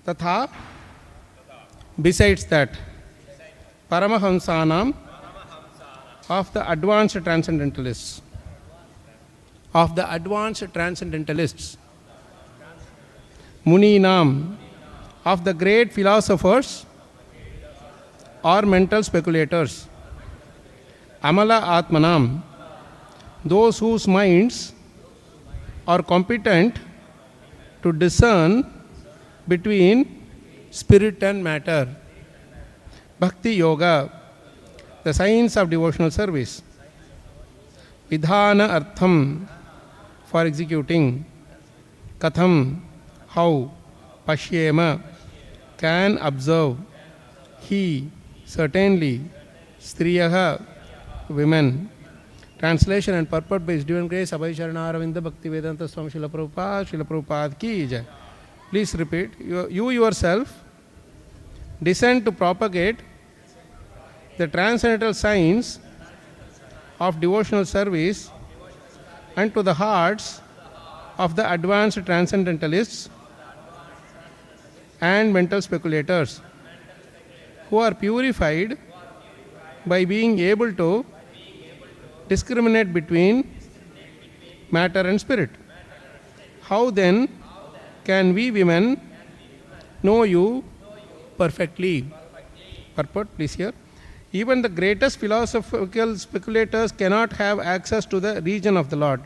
tathā, besides that, paramahaṁsānām, of the advanced transcendentalists, munīnām, of the great philosophers or mental speculators, amala-ātmanām, those whose minds are competent to discern between spirit and matter, bhakti-yoga, the science of devotional service, vidhāna-artham, for executing, katham, how, paśyema, can observe, he, certainly, striyaḥ, women. Translation and purport by His Divine Grace Abhay Charana-Aravinda Bhakti-Vedanta Swami Srila Prabhupada ki jai. Please repeat. You yourself descend to propagate the transcendental science of devotional service unto the hearts of the advanced transcendentalists and mental speculators, who are purified by being able to discriminate between matter and spirit. How then can we women know you perfectly? Purport, please hear. Even the greatest philosophical speculators cannot have access to the region of the Lord.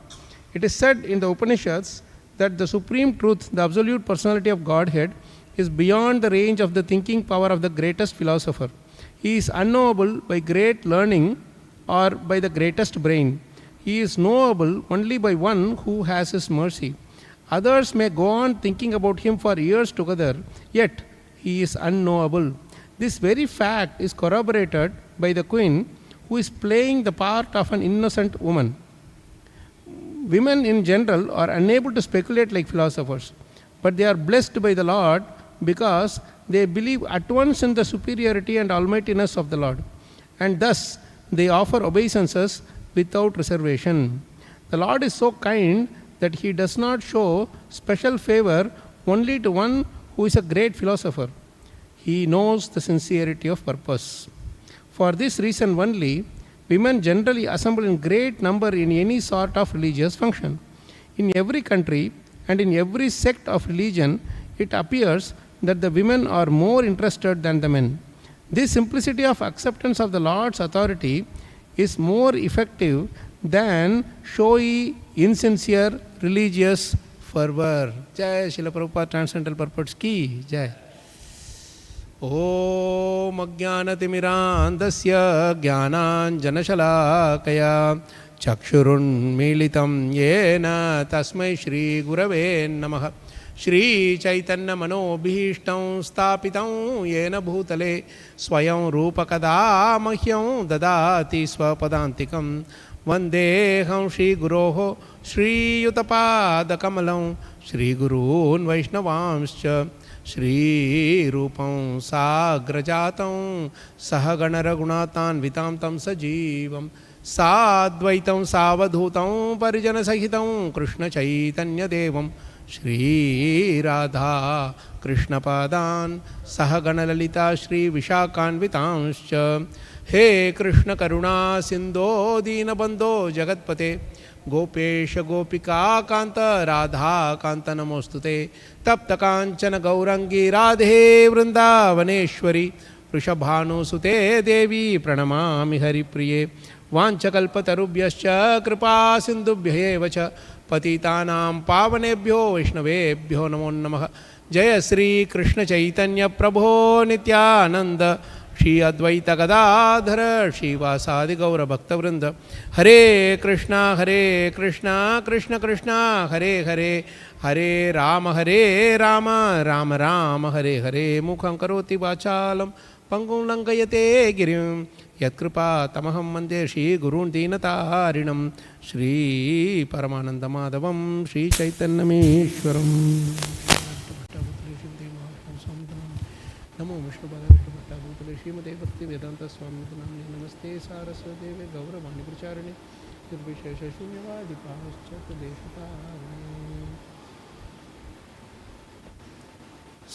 It is said in the Upanishads that the supreme truth, the absolute personality of Godhead, is beyond the range of the thinking power of the greatest philosopher. He is unknowable by great learning or by the greatest brain. He is knowable only by one who has His mercy. Others may go on thinking about Him for years together, yet He is unknowable. This very fact is corroborated by the queen who is playing the part of an innocent woman. Women in general are unable to speculate like philosophers, but they are blessed by the Lord because they believe at once in the superiority and almightiness of the Lord, and thus they offer obeisances without reservation. The Lord is so kind that He does not show special favor only to one who is a great philosopher. He knows the sincerity of purpose. For this reason only, women generally assemble in great number in any sort of religious function. In every country and in every sect of religion, it appears that the women are more interested than the men. This simplicity of acceptance of the Lord's authority is more effective than showy, insincere religious fervor. Jai Srila Prabhupada Transcendental Purports ki Jai. Om Ajnanatimirandasya Jnananjanashalakaya Chakshurun Militam Yena Tasmai Shri Gurave Namaha. Shri Chaitanya Manobhishtam Stapitam Yena Bhutale Swayam Rupakada Mahyam Dadati Swapadantikam Vandeham Shri Guroho Shri Yutapada Kamalam Shri Gurun Vaishnavamscha Shri Rupam Sagrajatam Sahagana Raghunatan Vitam Tam Sajivam Sadvaitam Savadhutam Parijana Sahitam Krishna Chaitanya Devam Shri Radha Krishna Padan Sahagana Lalita Shri Vishakan Vitamscha He Krishna Karuna Sindho Dina Bandho Jagatpate Gopesha Gopika Kanta Radha Kanta Namostute Tapta Kanchana Gaurangi Radhe Vrindavaneshwari Rishabhanu Sute Devi Pranamami Hari Priye Vanchakalpatarubhyascha Kripa Sindhubhyevacha Patitanam Pavanebhyo Vaishnavebhyo Namo Namaha Jaya Sri Krishna Chaitanya Prabho Nityananda Shri Advaita Gadadhara Shri Vasadi Gaura Bhakta Vrinda Hare Krishna Krishna Krishna Hare Hare Hare Rama Rama Rama Hare Hare Mukham Karoti Vachalam Pangum Lankayate Girim Yatkripa Tamaham Mande Shri Gurun Dinataharinam Shri Paramananda Madhavam Shri Chaitanyameshwaram Namo Vishnu Shrimate Bhakti-Vedanta Swami Namaste Saraswate Gauravani Pracharane Nirvishesha Shunyavadi Paschat Deshatarane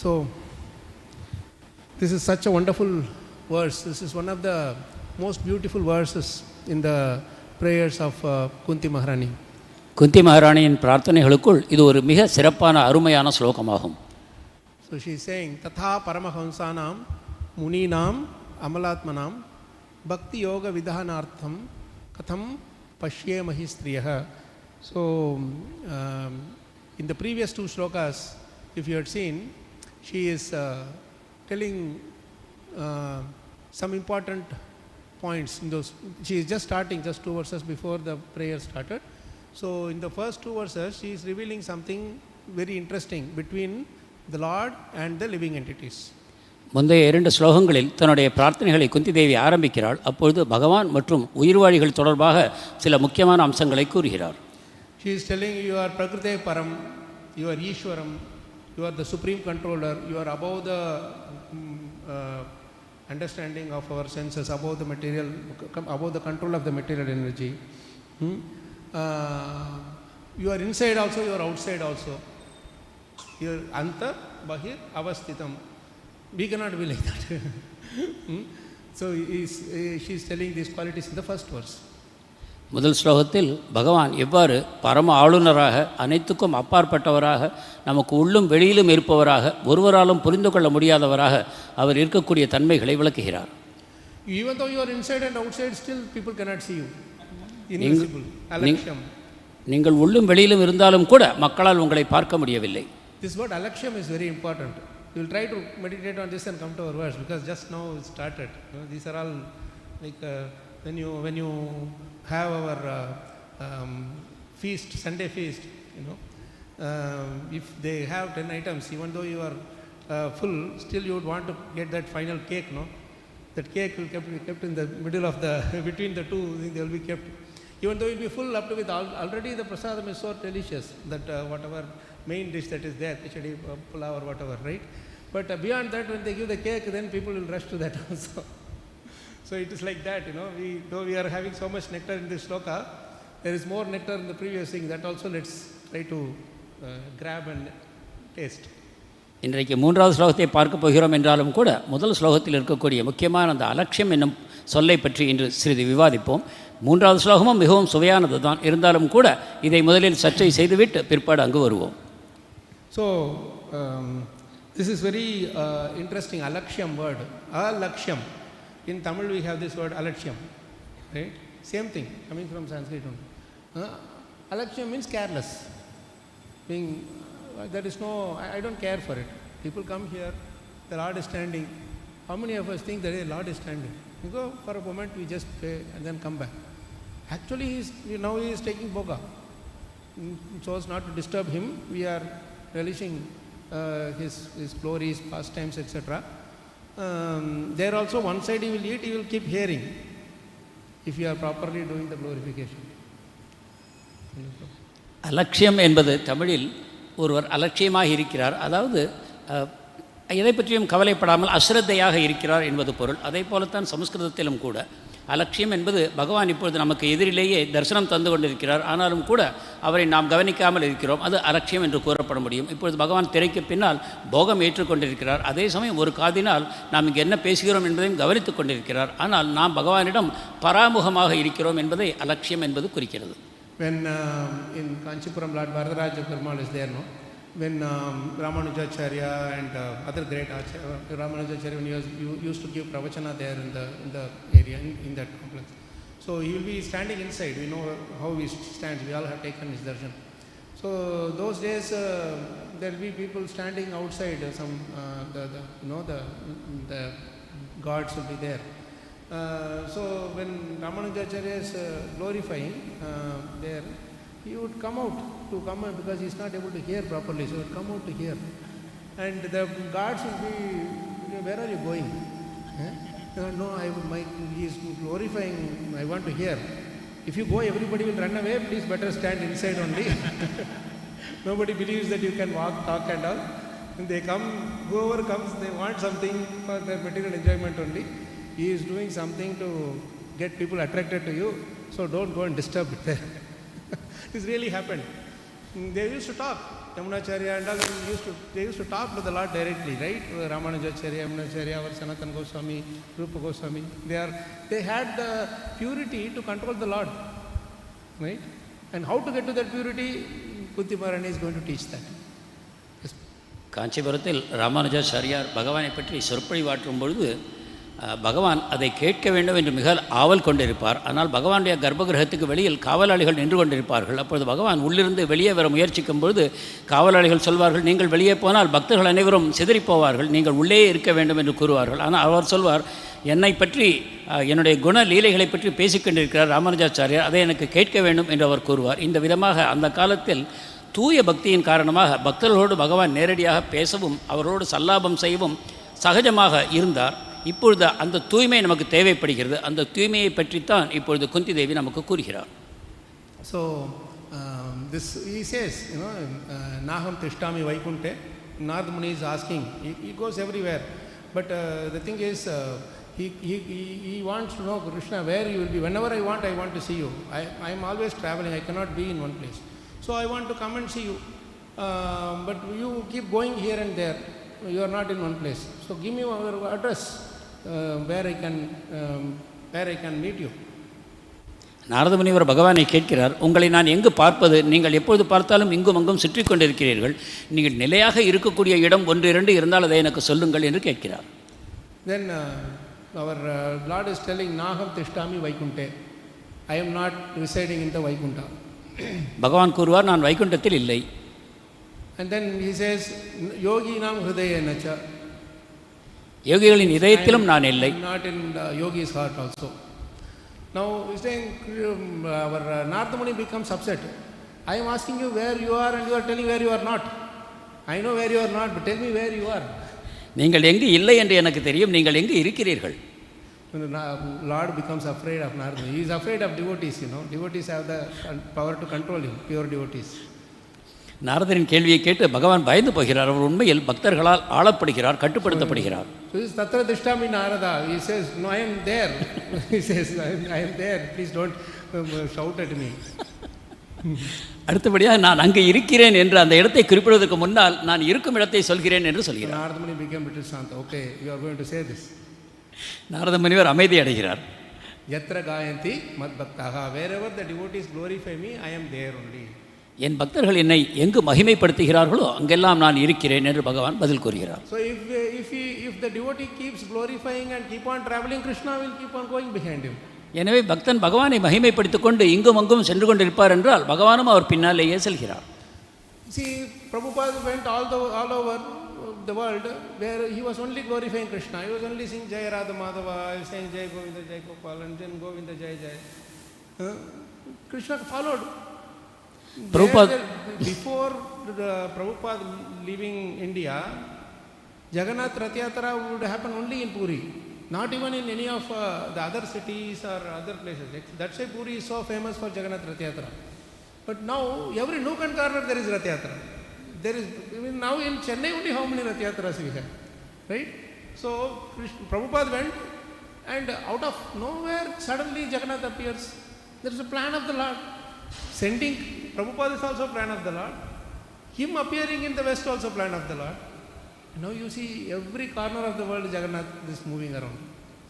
So, this is such a wonderful verse. This is one of the most beautiful verses in the prayers of Kunti Maharani. குந்தி மகாராணியின் பிரார்த்தனைகளுக்குள் இது ஒரு மிக சிறப்பான அருமையான ஸ்லோகமாகும். So she is saying, tathā paramahaṁsānām, munīnām, amalātmanām, bhakti-yoga-vidhānārthaṁ, katham paśyema striyaḥ. So, in the previous two shlokas, if you had seen, she is telling some important points in those. She is just starting, just 2 verses before the prayer started. So, in the first 2 verses, she is revealing something very interesting between the Lord and the living entities. முந்தைய 2 ஸ்லோகங்களில் தன்னுடைய பிரார்த்தனைகளை குந்தி தேவி ஆரம்பிக்கிறாள். அப்பொழுது பகவான் மற்றும் உயிர்வாழிகள் தொடர்பாக சில முக்கியமான அம்சங்களை கூறுகிறார். She is telling you are prakrite param, you are Ishwaram, you are the supreme controller, you are above the understanding of our senses, above the material, above the control of the material energy. You are inside also, you are outside also. You are anta, bahir, avasthitam. We cannot be like that. So she is telling these qualities in the first verse. முதல் ஸ்லோகத்தில் பகவான் எவ்வாறு பரம ஆளுநராக, அனைத்துக்கும் அப்பாற்பட்டவராக, நமக்கு உள்ளும் வெளியிலும் இருப்பவராக, ஒருவராலும் புரிந்து கொள்ள முடியாதவராக அவர் இருக்கக்கூடிய தன்மைகளை விளக்குகிறார். Even though you are inside and outside, still people cannot see you. Invisible, alaksham. நீங்கள் உள்ளும் வெளியிலும் இருந்தாலும் கூட மக்களால் உங்களை பார்க்க முடியவில்லை. This word alaksham is very important. We will try to meditate on this and come to our verse, because just now it started. These are all like when you have our feast, Sunday feast, if they have 10 items, even though you are full, still you would want to get that final cake, no? That cake will be kept in the middle of the, between the two, they will be kept. Even though it will be full up to with already the prasadam is so delicious that whatever main dish that is there, khichdi, pulao or whatever, right? But beyond that, when they give the cake, then people will rush to that also. So it is like that, though we are having so much nectar in this shloka, there is more nectar in the previous thing. That also let's try to grab and taste. இன்றைக்கு 3வது ஸ்லோகத்தை பார்க்க போகிறோம் என்றாலும் கூட முதல் ஸ்லோகத்தில் இருக்கக்கூடிய முக்கியமான அந்த அலட்சியம் என்னும் சொல்லை பற்றி இன்று சிறிது விவாதிப்போம். 3வது ஸ்லோகமும் மிகவும் சுவையானது தான். இருந்தாலும் கூட இதை முதலில் சர்ச்சை செய்துவிட்டு பிற்பாடு அங்கு வருவோம். So, this is very interesting, alaksham word. Alaksham. In Tamil we have this word alaksham, right? Same thing, coming from Sanskrit only. Alaksham means careless. Being, there is no, I don't care for it. People come here, the Lord is standing. How many of us think that the Lord is standing? You go for a moment, we just pray and then come back. Actually, now he is taking boga. So as not to disturb him, we are relishing his glories, pastimes, etc. There also one side he will eat, he will keep hearing if you are properly doing the glorification. அலட்சியம் என்பது தமிழில் ஒருவர் அலட்சியமாக இருக்கிறார், அதாவது எதை பற்றியும் கவலைப்படாமல் அஸ்ரத்தையாக இருக்கிறார் என்பது பொருள். அதே போலத்தான் சமஸ்கிருதத்திலும் கூட அலட்சியம் என்பது பகவான் இப்பொழுது நமக்கு எதிரிலேயே தரிசனம் தந்து கொண்டிருக்கிறார், ஆனாலும் கூட அவரை நாம் கவனிக்காமல் இருக்கிறோம், அது அலட்சியம் என்று கூறப்பட முடியும். இப்பொழுது பகவான் திரைக்கு பின்னால் போகம் ஏற்றுக்கொண்டிருக்கிறார், அதே சமயம் ஒரு காதினால் நாம் இங்கே என்ன பேசுகிறோம் என்பதையும் கவனித்து கொண்டிருக்கிறார், ஆனால் நாம் பகவானிடம் பராமுகமாக இருக்கிறோம் என்பதை அலட்சியம் என்பது குறிக்கிறது. When in Kanchipuram Lord Varadaraja Perumal is there, no? When Ramanujacharya and other great Acharya, Ramanujacharya, when he used to give pravachana there in the area, in that complex. So he will be standing inside. We know how he stands. We all have taken his darshan. So those days there will be people standing outside. Some the gods will be there. So when Ramanujacharya is glorifying there, he would come out because he is not able to hear properly, so he would come out to hear. And the guards will be, where are you going? No, he is glorifying, I want to hear. If you go, everybody will run away, please better stand inside only. Nobody believes that you can walk, talk and all. When they come, whoever comes, they want something for their material enjoyment only. He is doing something to get people attracted to you, so don't go and disturb it there. This really happened. They used to talk. Yamunacharya and all they used to talk to the Lord directly, right? Ramanujacharya, Yamunacharya, or Sanatana Goswami, Rupa Goswami. They had the purity to control the Lord, right? And how to get to that purity, Kunti Maharani is going to teach that. காஞ்சிபுரத்தில் ராமானுஜாச்சாரியார் பகவானை பற்றி சொற்பொழிவாற்றும் பொழுது பகவான் அதை கேட்க வேண்டும் என்று மிக ஆவல் கொண்டிருப்பார். ஆனால் பகவானுடைய கர்ப்பகிரகத்துக்கு வெளியில் காவலாளிகள் நின்று கொண்டிருப்பார்கள். அப்பொழுது பகவான் உள்ளிருந்து வெளியே வர முயற்சிக்கும் பொழுது காவலாளிகள் சொல்வார்கள், நீங்கள் வெளியே போனால் பக்தர்கள் அனைவரும் சிதறிப்போவார்கள், நீங்கள் உள்ளே இருக்க வேண்டும் என்று கூறுவார்கள். ஆனால் அவர் சொல்வார், என்னை பற்றி என்னுடைய குண லீலைகளை பற்றி பேசிக்கொண்டிருக்கிறார் ராமானுஜாச்சாரியார், அதை எனக்கு கேட்க வேண்டும் என்று அவர் கூறுவார். இந்த விதமாக அந்த காலத்தில் தூய பக்தியின் காரணமாக பக்தர்களோடு பகவான் நேரடியாக பேசவும் அவரோடு சல்லாபம் செய்யவும் சகஜமாக இருந்தார். இப்பொழுது அந்த தூய்மை நமக்கு தேவைப்படுகிறது. அந்த தூய்மையை பற்றித்தான் இப்பொழுது குந்தி தேவி நமக்கு கூறுகிறார். So this he says, Naham Tishtami Vaikunte. Narad Muni is asking. He goes everywhere, but the thing is, he wants to know, Krishna, where you will be. Whenever I want to see you. I am always traveling. I cannot be in one place. So I want to come and see you, but you keep going here and there. You are not in one place. So give me your address where I can meet you. நாரதமுனிவர் பகவானை கேட்கிறார், உங்களை நான் எங்கு பார்ப்பது? நீங்கள் எப்பொழுது பார்த்தாலும் இங்கும் அங்கும் சுற்றி கொண்டிருக்கிறீர்கள். நீங்கள் நிலையாக இருக்கக்கூடிய இடம் 1-2 இருந்தால் அதை எனக்கு சொல்லுங்கள் என்று கேட்கிறார். Then our Lord is telling, Naham Tishtami Vaikunte. I am not residing in the Vaikunta. பகவான் கூறுவார், நான் வைகுண்டத்தில் இல்லை. And then he says, Yoginam Hridayanacha. யோகிகளின் இதயத்திலும் நான் இல்லை. Not in the yogi's heart also. Now he's saying, our Narada Muni becomes upset. I am asking you where you are and you are telling where you are not. I know where you are not, but tell me where you are. நீங்கள் எங்கு இல்லை என்று எனக்கு தெரியும், நீங்கள் எங்கு இருக்கிறீர்கள்? The Lord becomes afraid of Narada. He is afraid of devotees, Devotees have the power to control him, pure devotees. நாரதரின் கேள்வியை கேட்டு பகவான் பயந்து போகிறார். அவர் உண்மையில் பக்தர்களால் ஆளப்படுகிறார், கட்டுப்படுத்தப்படுகிறார். So this Tatra Dishtami Narada, he says, no, I am there. He says, I am there. Please don't shout at me. அடுத்தபடியாக நான் அங்கே இருக்கிறேன் என்று அந்த இடத்தை குறிப்பிடுவதற்கு முன்னால் நான் இருக்கும் இடத்தை சொல்கிறேன் என்று சொல்கிறார். Narada Muni became a little shanta. Okay, you are going to say this. Narada முனிவர் அமைதி அடைகிறார். Yatra gayanti mad bhaktaha. Wherever the devotees glorify me, I am there only. என் பக்தர்கள் என்னை எங்கு மகிமைப்படுத்துகிறார்களோ அங்கெல்லாம் நான் இருக்கிறேன் என்று பகவான் பதில் கூறுகிறார். So if the devotee keeps glorifying and keep on traveling, Krishna will keep on going behind him. எனவே பக்தன் பகவானை மகிமைப்படுத்திக் கொண்டு இங்கும் அங்கும் சென்று கொண்டிருப்பார் என்றால் பகவானும் அவர் பின்னாலேயே செல்கிறார். See, Prabhupada went all over the world where he was only glorifying Krishna. He was only saying Jai Radha Madhava, saying Jai Govinda Jai Gopal, and then Govinda Jai Jai. Krishna followed. Before Prabhupada leaving India, Jagannath Rath Yatra would happen only in Puri, not even in any of the other cities or other places. That's why Puri is so famous for Jagannath Rath Yatra. But now every nook and corner there is Rath Yatra. There is, now in Chennai only how many Rath Yatras we have, right? So Prabhupada went, and out of nowhere suddenly Jagannath appears. There is a plan of the Lord. Sending Prabhupada is also plan of the Lord. Him appearing in the west also plan of the Lord. Now you see every corner of the world Jagannath is moving around.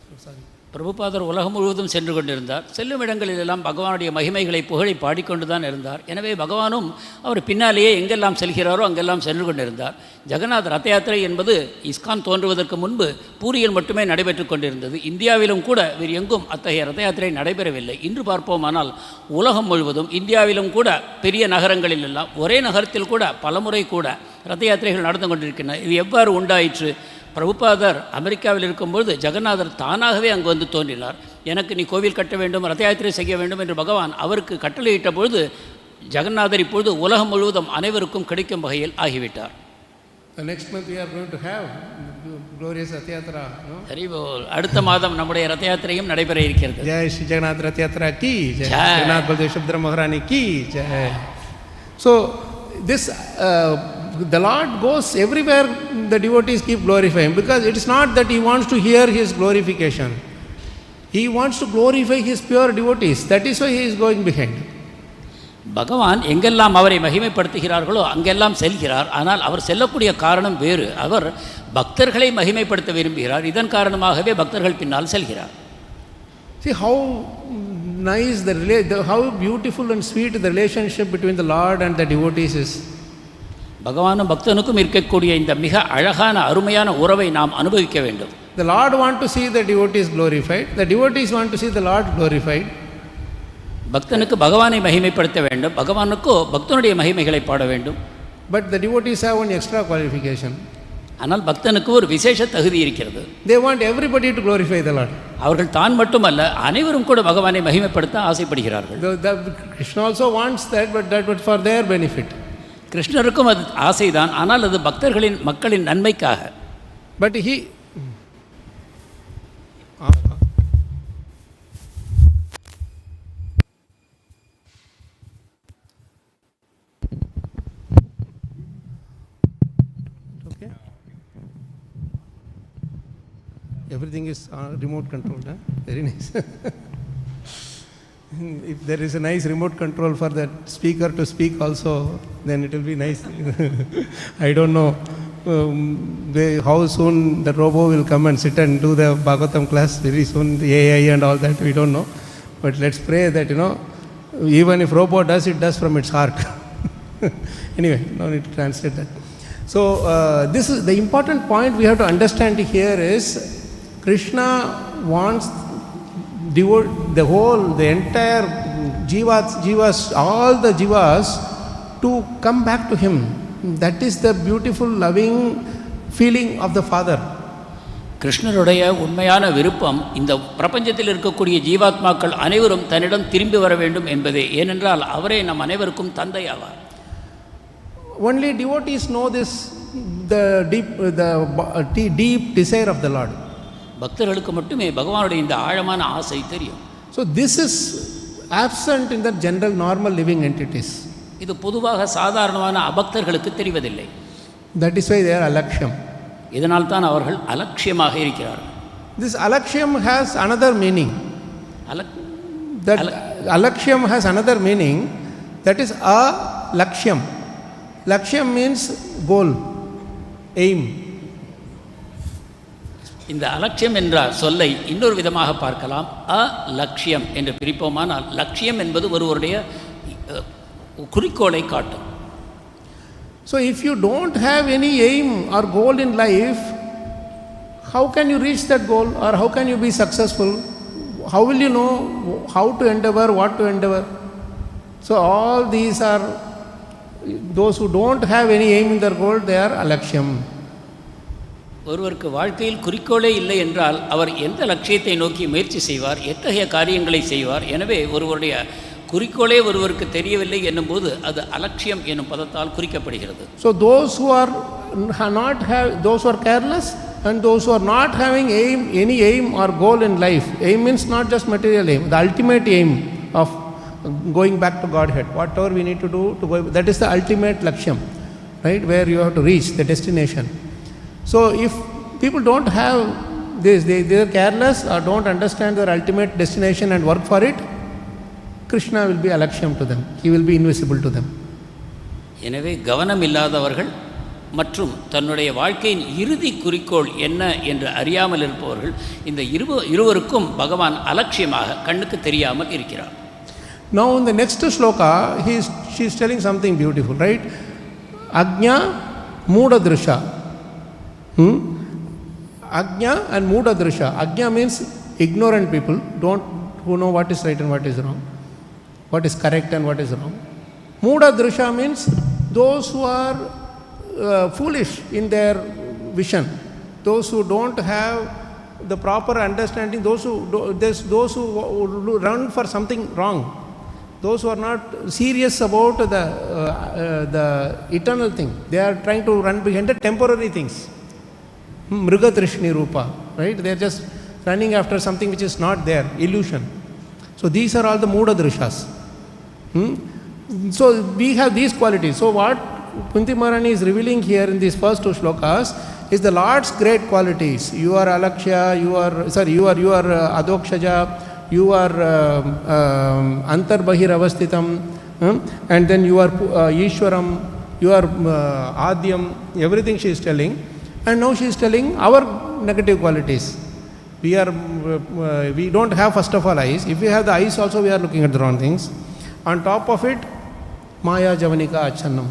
So sorry. பிரபுபாதர் உலகம் முழுவதும் சென்று கொண்டிருந்தார். செல்லும் இடங்களிலெல்லாம் பகவானுடைய மகிமைகளை புகழை பாடிக்கொண்டு தான் இருந்தார். எனவே பகவானும் அவர் பின்னாலேயே எங்கெல்லாம் செல்கிறாரோ அங்கெல்லாம் சென்று கொண்டிருந்தார். ஜெகநாத் ரத யாத்திரை என்பது இஸ்கான் தோன்றுவதற்கு முன்பு பூரியில் மட்டுமே நடைபெற்று கொண்டிருந்தது. இந்தியாவிலும் கூட வேறு எங்கும் அத்தகைய ரத யாத்திரை நடைபெறவில்லை. இன்று பார்ப்போமானால் உலகம் முழுவதும் இந்தியாவிலும் கூட பெரிய நகரங்களிலெல்லாம் ஒரே நகரத்தில் கூட பலமுறை கூட ரத யாத்திரைகள் நடந்து கொண்டிருக்கின்றன. இது எவ்வாறு உண்டாயிற்று? பிரபுபாதர் அமெரிக்காவில் இருக்கும்பொழுது ஜெகநாதர் தானாகவே அங்கு வந்து தோன்றினார். எனக்கு நீ கோவில் கட்ட வேண்டும், ரத யாத்திரை செய்ய வேண்டும் என்று பகவான் அவருக்கு கட்டளையிட்ட பொழுது ஜெகநாதர் இப்பொழுது உலகம் முழுவதும் அனைவருக்கும் கிடைக்கும் வகையில் ஆகிவிட்டார். Next month we are going to have glorious Rath Yatra. அடுத்த மாதம் நம்முடைய ரத யாத்திரையும் நடைபெற இருக்கிறது. ஜெய் ஸ்ரீ ஜெகநாத் ரத் யாத்ரா கி ஜெய், ஜெகநாத் பல்தேவ் சுபத்ரா மகாராணி கி Jai. So this the Lord goes everywhere, the devotees keep glorifying, because it is not that he wants to hear his glorification. He wants to glorify his pure devotees. That is why he is going behind. பகவான் எங்கெல்லாம் அவரை மகிமைப்படுத்துகிறார்களோ அங்கெல்லாம் செல்கிறார். ஆனால் அவர் செல்லக்கூடிய காரணம் வேறு. அவர் பக்தர்களை மகிமைப்படுத்த விரும்புகிறார். இதன் காரணமாகவே பக்தர்கள் பின்னால் செல்கிறார். See how nice how beautiful and sweet the relationship between the Lord and the devotees is. பகவானும் பக்தனுக்கும் இருக்கக்கூடிய இந்த மிக அழகான அருமையான உறவை நாம் அனுபவிக்க வேண்டும். The Lord want to see the devotees glorified. The devotees want to see the Lord glorified. பக்தனுக்கு பகவானை மகிமைப்படுத்த வேண்டும், பகவானுக்கோ பக்தனுடைய மகிமைகளை பாட வேண்டும். But the devotees have one extra qualification. ஆனால் பக்தனுக்கு ஒரு விசேஷ தகுதி இருக்கிறது. They want everybody to glorify the Lord. அவர்கள் தான் மட்டுமல்ல, அனைவரும் கூட பகவானை மகிமைப்படுத்த ஆசைப்படுகிறார்கள். Krishna also wants that, but that was for their benefit. கிருஷ்ணருக்கும் அது ஆசைதான், ஆனால் அது பக்தர்களின் மக்களின் நன்மைக்காக. But he okay. Everything is remote controlled, huh? Very nice. If there is a nice remote control for that speaker to speak also, then it will be nice. I don't know how soon the robot will come and sit and do the Bhagavatam class. Very soon, the AI and all that, we don't know. But let's pray that, even if robot does, it does from its heart. Anyway, no need to translate that. So, this is the important point we have to understand here is Krishna wants the entire jivas, all the jivas to come back to him. That is the beautiful, loving feeling of the Father. கிருஷ்ணருடைய உண்மையான விருப்பம் இந்த பிரபஞ்சத்தில் இருக்கக்கூடிய ஜீவாத்மாக்கள் அனைவரும் தன்னிடம் திரும்பி வர வேண்டும் என்பதே. ஏனென்றால் அவரே நம் அனைவருக்கும் தந்தை ஆவார். Only devotees know this, the deep desire of the Lord. பக்தர்களுக்கு மட்டுமே பகவானுடைய இந்த ஆழமான ஆசை தெரியும். So this is absent in the general normal living entities. இது பொதுவாக சாதாரணமான அபக்தர்களுக்கு தெரிவதில்லை. That is why they are alaksham. இதனால் தான் அவர்கள் அலட்சியமாக இருக்கிறார்கள். This alaksham has another meaning. That alaksham has another meaning, that is alaksham. Laksham means goal, aim. இந்த அலட்சியம் என்ற சொல்லை இன்னொரு விதமாக பார்க்கலாம். அலட்சியம் என்று பிரிப்போமானால், லட்சியம் என்பது ஒருவருடைய குறிக்கோளை காட்டும். So if you don't have any aim or goal in life, how can you reach that goal, or how can you be successful? How will you know how to endeavor, what to endeavor? So all these are, those who don't have any aim in their goal, they are alaksham. ஒருவருக்கு வாழ்க்கையில் குறிக்கோளே இல்லை என்றால் அவர் எந்த லட்சியத்தை நோக்கி முயற்சி செய்வார், எத்தகைய காரியங்களை செய்வார்? எனவே ஒருவருடைய குறிக்கோளே ஒருவருக்கு தெரியவில்லை என்னும்போது அது அலட்சியம் என்னும் பதத்தால் குறிக்கப்படுகிறது. So those who are careless and those who are not having any aim or goal in life. Aim means not just material aim, the ultimate aim of going back to Godhead. Whatever we need to do to go, that is the ultimate laksham, right? Where you have to reach the destination. So if people don't have this, they are careless or don't understand their ultimate destination and work for it, Krishna will be alaksham to them. He will be invisible to them. எனவே கவனம் இல்லாதவர்கள் மற்றும் தன்னுடைய வாழ்க்கையின் இறுதி குறிக்கோள் என்ன என்று அறியாமல் இருப்பவர்கள், இந்த இருவருக்கும் பகவான் அலட்சியமாக கண்ணுக்கு தெரியாமல் இருக்கிறார். Now in the next shloka, she is telling something beautiful, right? Ajna Muda Drisha. Ajna and Muda Drisha. Ajna means ignorant people, who know what is right and what is wrong, what is correct and what is wrong. Muda Drisha means those who are foolish in their vision, those who don't have the proper understanding, those who run for something wrong, those who are not serious about the eternal thing. They are trying to run behind the temporary things. Mrigatrishni Rupa, right? They are just running after something which is not there, illusion. So these are all the Muda Drishas. So we have these qualities. So what Kunti Maharani is revealing here in these first two shlokas is the Lord's great qualities. You are Alakshya, you are Adokshaja, you are Antarbahir Avasthitam, And then you are Ishwaram, you are Adyam, everything she is telling. And now she is telling our negative qualities. We don't have first of all eyes. If we have the eyes also, we are looking at the wrong things. On top of it, Maya Javanika Achannam.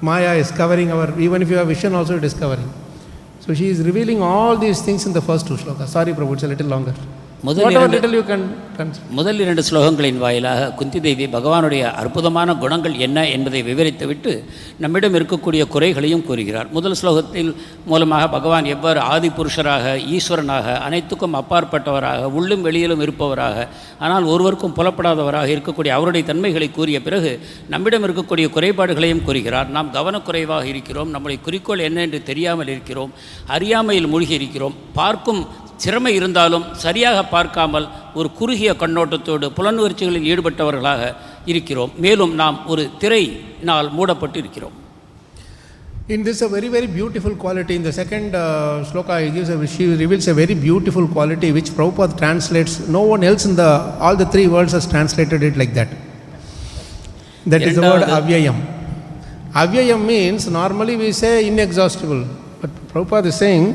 Maya is covering our, even if you have vision also it is covering. So she is revealing all these things in the first 2 slokas. Sorry Prabhu, it's a little longer. Whatever little you can consider. முதல் 2 ஸ்லோகங்களின் வாயிலாக குந்தி தேவி பகவானுடைய அற்புதமான குணங்கள் என்ன என்பதை விவரித்துவிட்டு நம்மிடம் இருக்கக்கூடிய குறைகளையும் கூறுகிறார். முதல் ஸ்லோகத்தில் மூலமாக பகவான் எவ்வாறு ஆதி புருஷராக, ஈஸ்வரனாக, அனைத்துக்கும் அப்பாற்பட்டவராக, உள்ளும் வெளியிலும் இருப்பவராக, ஆனால் ஒருவருக்கும் புலப்படாதவராக இருக்கக்கூடிய அவருடைய தன்மைகளை கூறிய பிறகு நம்மிடம் இருக்கக்கூடிய குறைபாடுகளையும் கூறுகிறார். நாம் கவனக்குறைவாக இருக்கிறோம், நம்முடைய குறிக்கோள் என்ன என்று தெரியாமல் இருக்கிறோம், அறியாமையில் மூழ்கி இருக்கிறோம், பார்க்கும் சிரமை இருந்தாலும் சரியாக பார்க்காமல் ஒரு குறுகிய கண்ணோட்டத்தோடு புலனுணர்ச்சிகளில் ஈடுபட்டவர்களாக இருக்கிறோம். மேலும் நாம் ஒரு திரையினால் மூடப்பட்டு இருக்கிறோம். In this a very very beautiful quality, in the second sloka she reveals a very beautiful quality which Prabhupada translates. No one else in all the 3 worlds has translated it like that. That is the word avyayam. Avyayam means normally we say inexhaustible, but Prabhupada is saying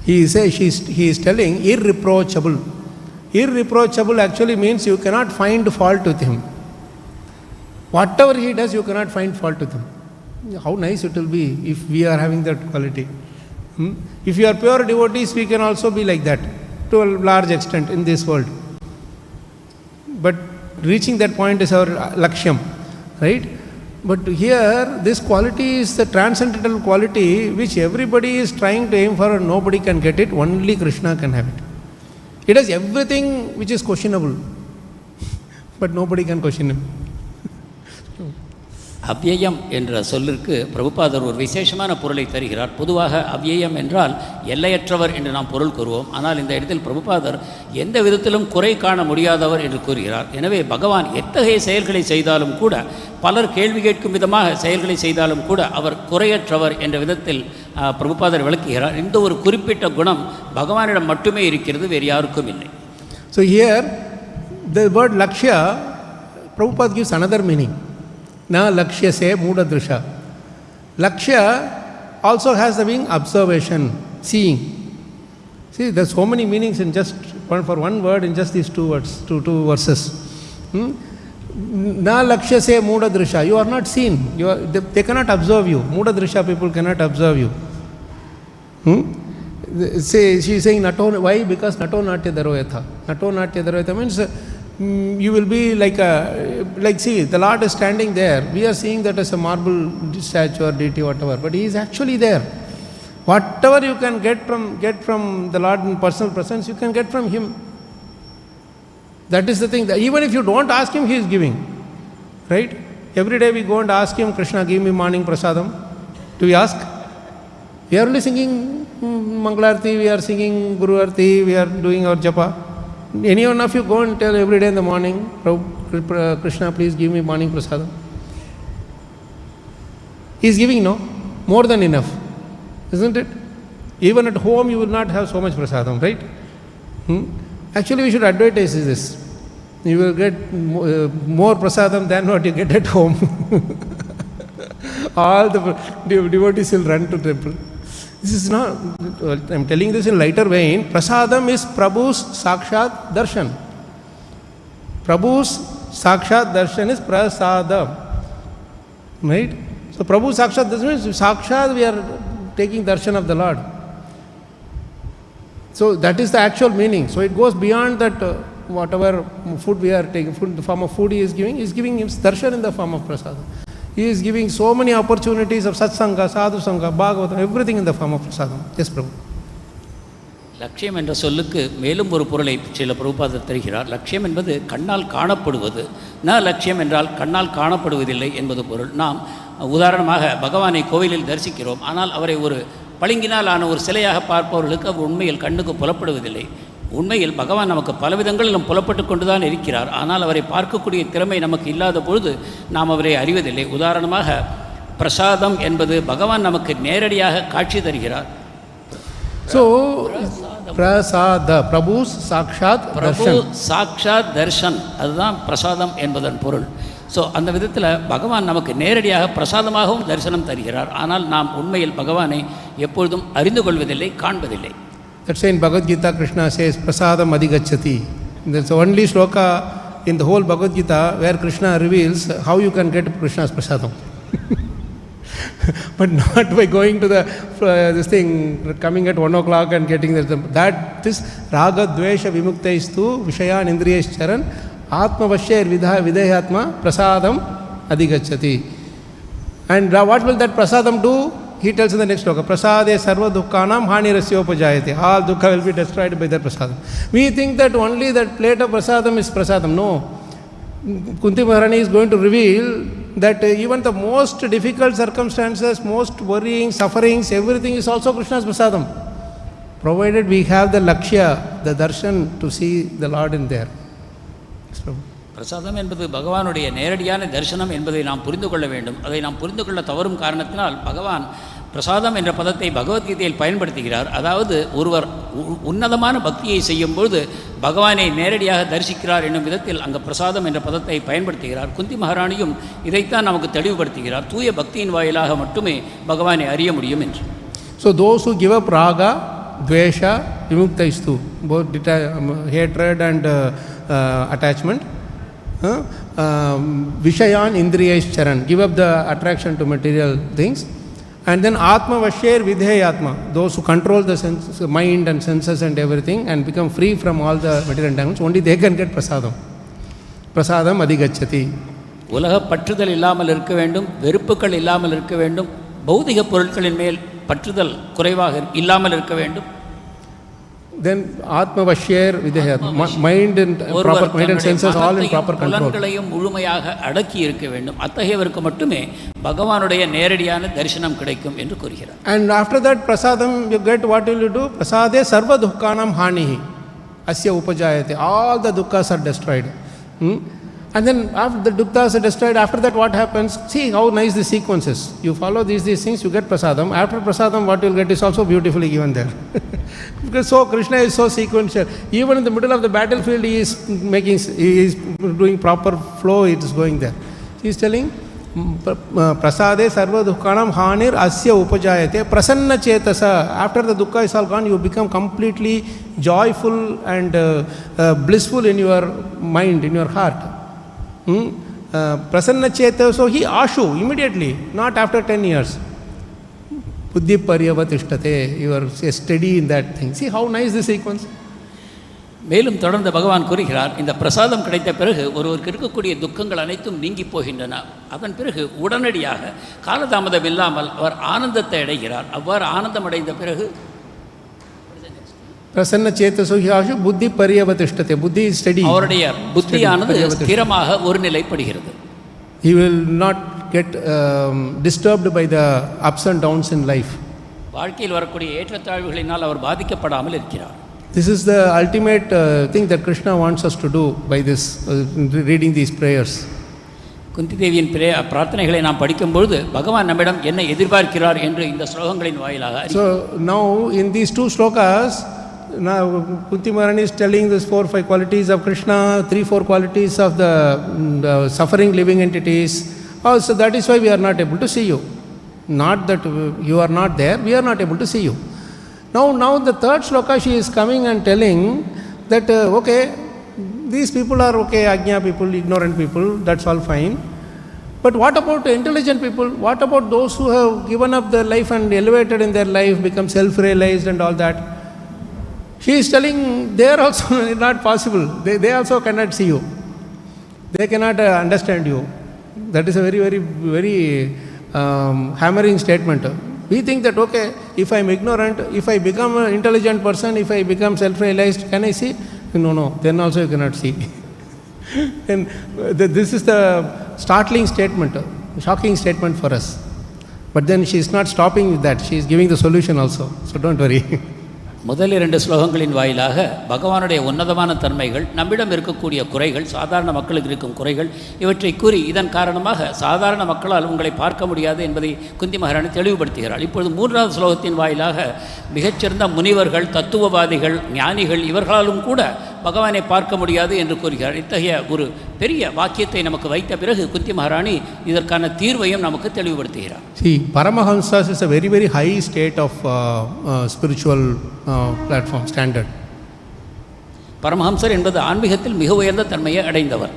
he is telling irreproachable. Irreproachable actually means you cannot find fault with him. Whatever he does, you cannot find fault with him. How nice it will be if we are having that quality. If you are pure devotees, we can also be like that to a large extent in this world. But reaching that point is our lakshyam, right? But here, this quality is the transcendental quality which everybody is trying to aim for and nobody can get it, only Krishna can have it. He does everything which is questionable, but nobody can question him. அவ்யயம் என்ற சொல்லிற்கு பிரபுபாதர் ஒரு விசேஷமான பொருளை தருகிறார். பொதுவாக அவ்யயம் என்றால் எல்லையற்றவர் என்று நாம் பொருள் கூறுவோம். ஆனால் இந்த இடத்தில் பிரபுபாதர் எந்த விதத்திலும் குறை காண முடியாதவர் என்று கூறுகிறார். எனவே பகவான் எத்தகைய செயல்களை செய்தாலும் கூட, பலர் கேள்வி கேட்கும் விதமாக செயல்களை செய்தாலும் கூட அவர் குறையற்றவர் என்ற விதத்தில் பிரபுபாதர் விளக்குகிறார். இந்த ஒரு குறிப்பிட்ட குணம் பகவானிடம் மட்டுமே இருக்கிறது, வேறு யாருக்கும் இல்லை. So here the word lakshya, Prabhupada gives another meaning. Na lakshya se muda drisha. Lakshya also has the meaning observation, seeing. See, there are so many meanings in just for one word in just these 2 words, two verses. Na lakshya se muda drisha. You are not seen. They cannot observe you. Muda drisha people cannot observe you. She is saying nato. Why? Because nato natya daroyatha. Nato natya daroyatha means you will be like see, the Lord is standing there. We are seeing that as a marble statue or deity, whatever, but he is actually there. Whatever you can get from the Lord in personal presence, you can get from him. That is the thing. That even if you don't ask him, he is giving. Right? Every day we go and ask him, Krishna, give me morning prasadam. Do we ask? We are only singing Mangalarti, we are singing Guru Arti, we are doing our japa. Any one of you go and tell every day in the morning, Krishna, please give me morning prasadam. He is giving, no? More than enough. Isn't it? Even at home you will not have so much prasadam, right? Actually we should advertise this. You will get more prasadam than what you get at home. All the devotees will run to temple. This is not, I am telling this in lighter vein. Prasadam is Prabhu's Sakshat Darshan. Prabhu's Sakshat Darshan is Prasadam. Right? So Prabhu's Sakshat Darshan means Sakshat we are taking Darshan of the Lord. So that is the actual meaning. So it goes beyond that whatever food we are taking, food, the form of food he is giving him Darshan in the form of Prasadam. He is giving so many opportunities of satsanga, sadhu sangha, bhagavatam, everything in the form of prasadam. Yes, Prabhu. லட்சியம் என்ற சொல்லுக்கு மேலும் ஒரு பொருளை சில பிரபுபாதர் தருகிறார். லட்சியம் என்பது கண்ணால் காணப்படுவது. லட்சியம் என்றால் கண்ணால் காணப்படுவதில்லை என்பது பொருள். நாம் உதாரணமாக பகவானை கோவிலில் தரிசிக்கிறோம், ஆனால் அவரை ஒரு பளிங்கினால் ஆன ஒரு சிலையாக பார்ப்பவர்களுக்கு அவர் உண்மையில் கண்ணுக்கு புலப்படுவதில்லை. உண்மையில் பகவான் நமக்கு பலவிதங்களிலும் புலப்பட்டு கொண்டு தான் இருக்கிறார். ஆனால் அவரை பார்க்கக்கூடிய திறமை நமக்கு இல்லாத பொழுது நாம் அவரை அறிவதில்லை. உதாரணமாக பிரசாதம் என்பது பகவான் நமக்கு நேரடியாக காட்சி தருகிறார். So Prasada, Prabhu's Sakshat பிரபு Darshan. சாக்ஷாத் தர்ஷன், அதுதான் பிரசாதம் என்பதன் பொருள். ஸோ அந்த விதத்தில் பகவான் நமக்கு நேரடியாக பிரசாதமாகவும் தரிசனம் தருகிறார். ஆனால் நாம் உண்மையில் பகவானை எப்பொழுதும் அறிந்து கொள்வதில்லை, காண்பதில்லை. That's why in Bhagavad Gita Krishna says Prasadam adhigacchati. That's the only shloka in the whole Bhagavad Gita where Krishna reveals how you can get Krishna's prasadam. But not by going to the this thing, coming at 1 o'clock and getting that this raga dvesha vimuktaistu vishayan indriyescharan atmavashyer vidhāyatma prasadam adhigacchati. And what will that prasadam do? He tells in the next sloka, prasade sarva dukkhanam hanirasya all dukkha will be destroyed by that prasadam. We think that only that plate of prasadam is prasadam. No. Kunti Maharani is going to reveal that even the most difficult circumstances, most worrying, sufferings, everything is also Krishna's prasadam, provided we have the lakshya, the darshan to see the Lord in there. பிரசாதம் என்பது பகவானுடைய நேரடியான தரிசனம் என்பதை நாம் புரிந்து கொள்ள வேண்டும். அதை நாம் புரிந்து கொள்ள தவறும் காரணத்தினால் பகவான் பிரசாதம் என்ற பதத்தை பகவத்கீதையில் பயன்படுத்துகிறார். அதாவது ஒருவர் உன்னதமான பக்தியை செய்யும்போது பகவானை நேரடியாக தரிசிக்கிறார் என்னும் விதத்தில் அங்கே பிரசாதம் என்ற பதத்தை பயன்படுத்துகிறார். குந்தி மகாராணியும் இதைத்தான் நமக்கு தெளிவுபடுத்துகிறார். தூய பக்தியின் வாயிலாக மட்டுமே பகவானை அறிய முடியும் என்று. So those who give up raga, dvesha, vimuktaistu, both hatred and attachment, vishayan indriyescharan, give up the attraction to material things, and then atmavashyer vidhāyatma, those who control the mind and senses and everything and become free from all the material entanglements, only they can get prasadam. Prasadam adhigacchati. உலக பற்றுதல் இல்லாமல் இருக்க வேண்டும், வெறுப்புகள் இல்லாமல் இருக்க வேண்டும், பௌதிக பொருட்களின் மேல் பற்றுதல் குறைவாக இல்லாமல் இருக்க வேண்டும். Then atmavashyer vidhāyatma, mind and proper mind and senses all in proper control. புலன்களையும் முழுமையாக அடக்கி இருக்க வேண்டும். அத்தகையவருக்கு மட்டுமே பகவானுடைய நேரடியான தரிசனம் கிடைக்கும் என்று கூறுகிறார். And after that prasadam you get, what will you do? Prasade sarva dukkhanam hanihi asya upajayate, all the dukkha's are destroyed. And then after the dukkha's are destroyed, after that what happens? See how nice the sequence is. You follow these things, you get prasadam. After prasadam what you will get is also beautifully given there. Because so Krishna is so sequential. Even in the middle of the battlefield he is doing proper flow, it is going there. He is telling prasade sarva dukkhanam hanir asya upajayate prasanna chetasa. After the dukkha is all gone, you become completely joyful and blissful in your mind, in your heart. Prasanna cheta, so he ashu immediately, not after 10 years. Buddhi paryavatishtate, you are steady in that thing. See how nice the sequence. மேலும் தொடர்ந்து பகவான் கூறுகிறார், இந்த பிரசாதம் கிடைத்த பிறகு ஒருவருக்கு இருக்கக்கூடிய துக்கங்கள் அனைத்தும் நீங்கி போகின்றன. அதன் பிறகு உடனடியாக காலதாமதம் இல்லாமல் அவர் ஆனந்தத்தை அடைகிறார். அவ்வாறு ஆனந்தம் அடைந்த பிறகு பிரசன்ன சேதசோ ஹியாஷு புத்தி பரியவதிஷ்டதே, புத்தி இஸ் ஸ்டடி, அவருடைய புத்தியானது ஸ்திரமாக ஒருநிலைப்படுகிறது. He will not get disturbed by the ups and downs in life. வாழ்க்கையில் வரக்கூடிய ஏற்றத்தாழ்வுகளினால் அவர் பாதிக்கப்படாமல் இருக்கிறார். This is the ultimate thing that Krishna wants us to do by this reading these prayers. குந்தி தேவியின் பிரார்த்தனைகளை நாம் படிக்கும்பொழுது பகவான் நம்மிடம் என்ன எதிர்பார்க்கிறார் என்று இந்த ஸ்லோகங்களின் வாயிலாக. So now in these two shlokas, now Kunti Maharani is telling these 4-5 qualities of Krishna, 3-4 qualities of the suffering living entities. So that is why we are not able to see you. Not that you are not there, we are not able to see you. Now the third shloka she is coming and telling that okay, these people are okay, ajna people, ignorant people, that's all fine. But what about intelligent people? What about those who have given up their life and elevated in their life, become self-realized and all that? She is telling they are also not possible. They also cannot see you. They cannot understand you. That is a very, very, very hammering statement. We think that okay, if I am ignorant, if I become an intelligent person, if I become self-realized, can I see? No, then also you cannot see. And this is the startling statement, shocking statement for us. But then she is not stopping with that. She is giving the solution also. So don't worry. முதல் 2 ஸ்லோகங்களின் வாயிலாக பகவானுடைய உன்னதமான தன்மைகள், நம்மிடம் இருக்கக்கூடிய குறைகள், சாதாரண மக்களுக்கு இருக்கும் குறைகள், இவற்றை கூறி இதன் காரணமாக சாதாரண மக்களால் உங்களை பார்க்க முடியாது என்பதை குந்தி மகாராணி தெளிவுபடுத்துகிறாள். இப்பொழுது 3வது ஸ்லோகத்தின் வாயிலாக மிகச்சிறந்த முனிவர்கள், தத்துவவாதிகள், ஞானிகள் இவர்களாலும் கூட பகவானை பார்க்க முடியாது என்று கூறுகிறார். இத்தகைய ஒரு பெரிய வாக்கியத்தை நமக்கு வைத்த பிறகு குந்தி மகாராணி இதற்கான தீர்வையும் நமக்கு தெளிவுபடுத்துகிறார். See, paramahamsas is a very, very high state of spiritual platform, standard. பரமஹம்சர் என்பது ஆன்மீகத்தில் மிக உயர்ந்த தன்மையை அடைந்தவர்.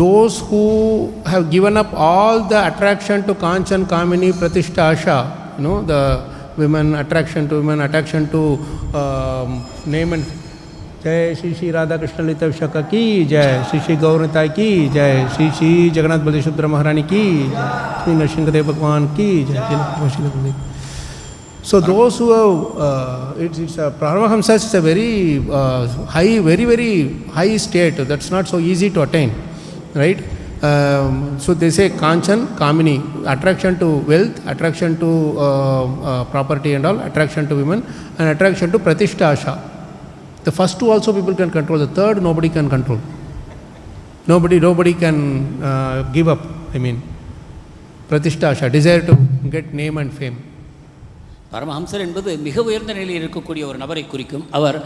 Those who have given up all the attraction to kanchan, kamini, pratishtha, asha, the women, attraction to women, attraction to name and जय श्री श्री राधा कृष्ण लित विशाखा की जय, श्री श्री गौरता की जय, श्री श्री जगन्नाथ बलदेव सुभद्रा महारानी की जय, श्री नरसिंहदेव भगवान की जय. So those who have, it's a paramahamsa is a very high, very, very high state. That's not so easy to attain, right? So they say kanchan, kamini, attraction to wealth, attraction to property and all, attraction to women, and attraction to pratishtha asha. The first 2 also people can control. The third nobody can control. Nobody can give up. I mean, pratishtha asha, desire to get name and fame. பரமஹம்சர் என்பது மிக உயர்ந்த நிலையில் இருக்கக்கூடிய ஒரு நபரை குறிக்கும். அவர்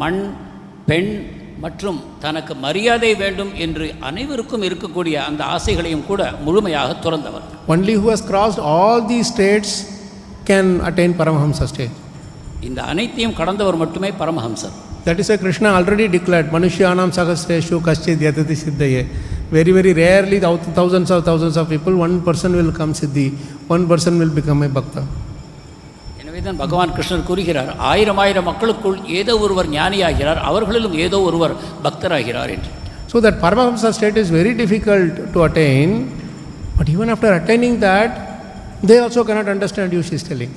மண், பெண் மற்றும் தனக்கு மரியாதை வேண்டும் என்று அனைவருக்கும் இருக்கக்கூடிய அந்த ஆசைகளையும் கூட முழுமையாக துறந்தவர். Only who has crossed all these states can attain paramahamsa state. இந்த அனைத்தையும் கடந்தவர் மட்டுமே பரமஹம்சர். That is why Krishna already declared, Manushyanam Sahasreshu Kaschid Yatati Siddhaye. Very, very rarely, thousands of people, one person will come Siddhi, one person will become a Bhakta. எனவேதான் பகவான் கிருஷ்ணர் கூறுகிறார், 1000 மக்களுக்குள் ஏதோ ஒருவர் ஞானியாகிறார், அவர்களிலும் ஏதோ ஒருவர் பக்தராகிறார் என்று. So that Paramahamsa state is very difficult to attain, but even after attaining that, they also cannot understand you, she is telling.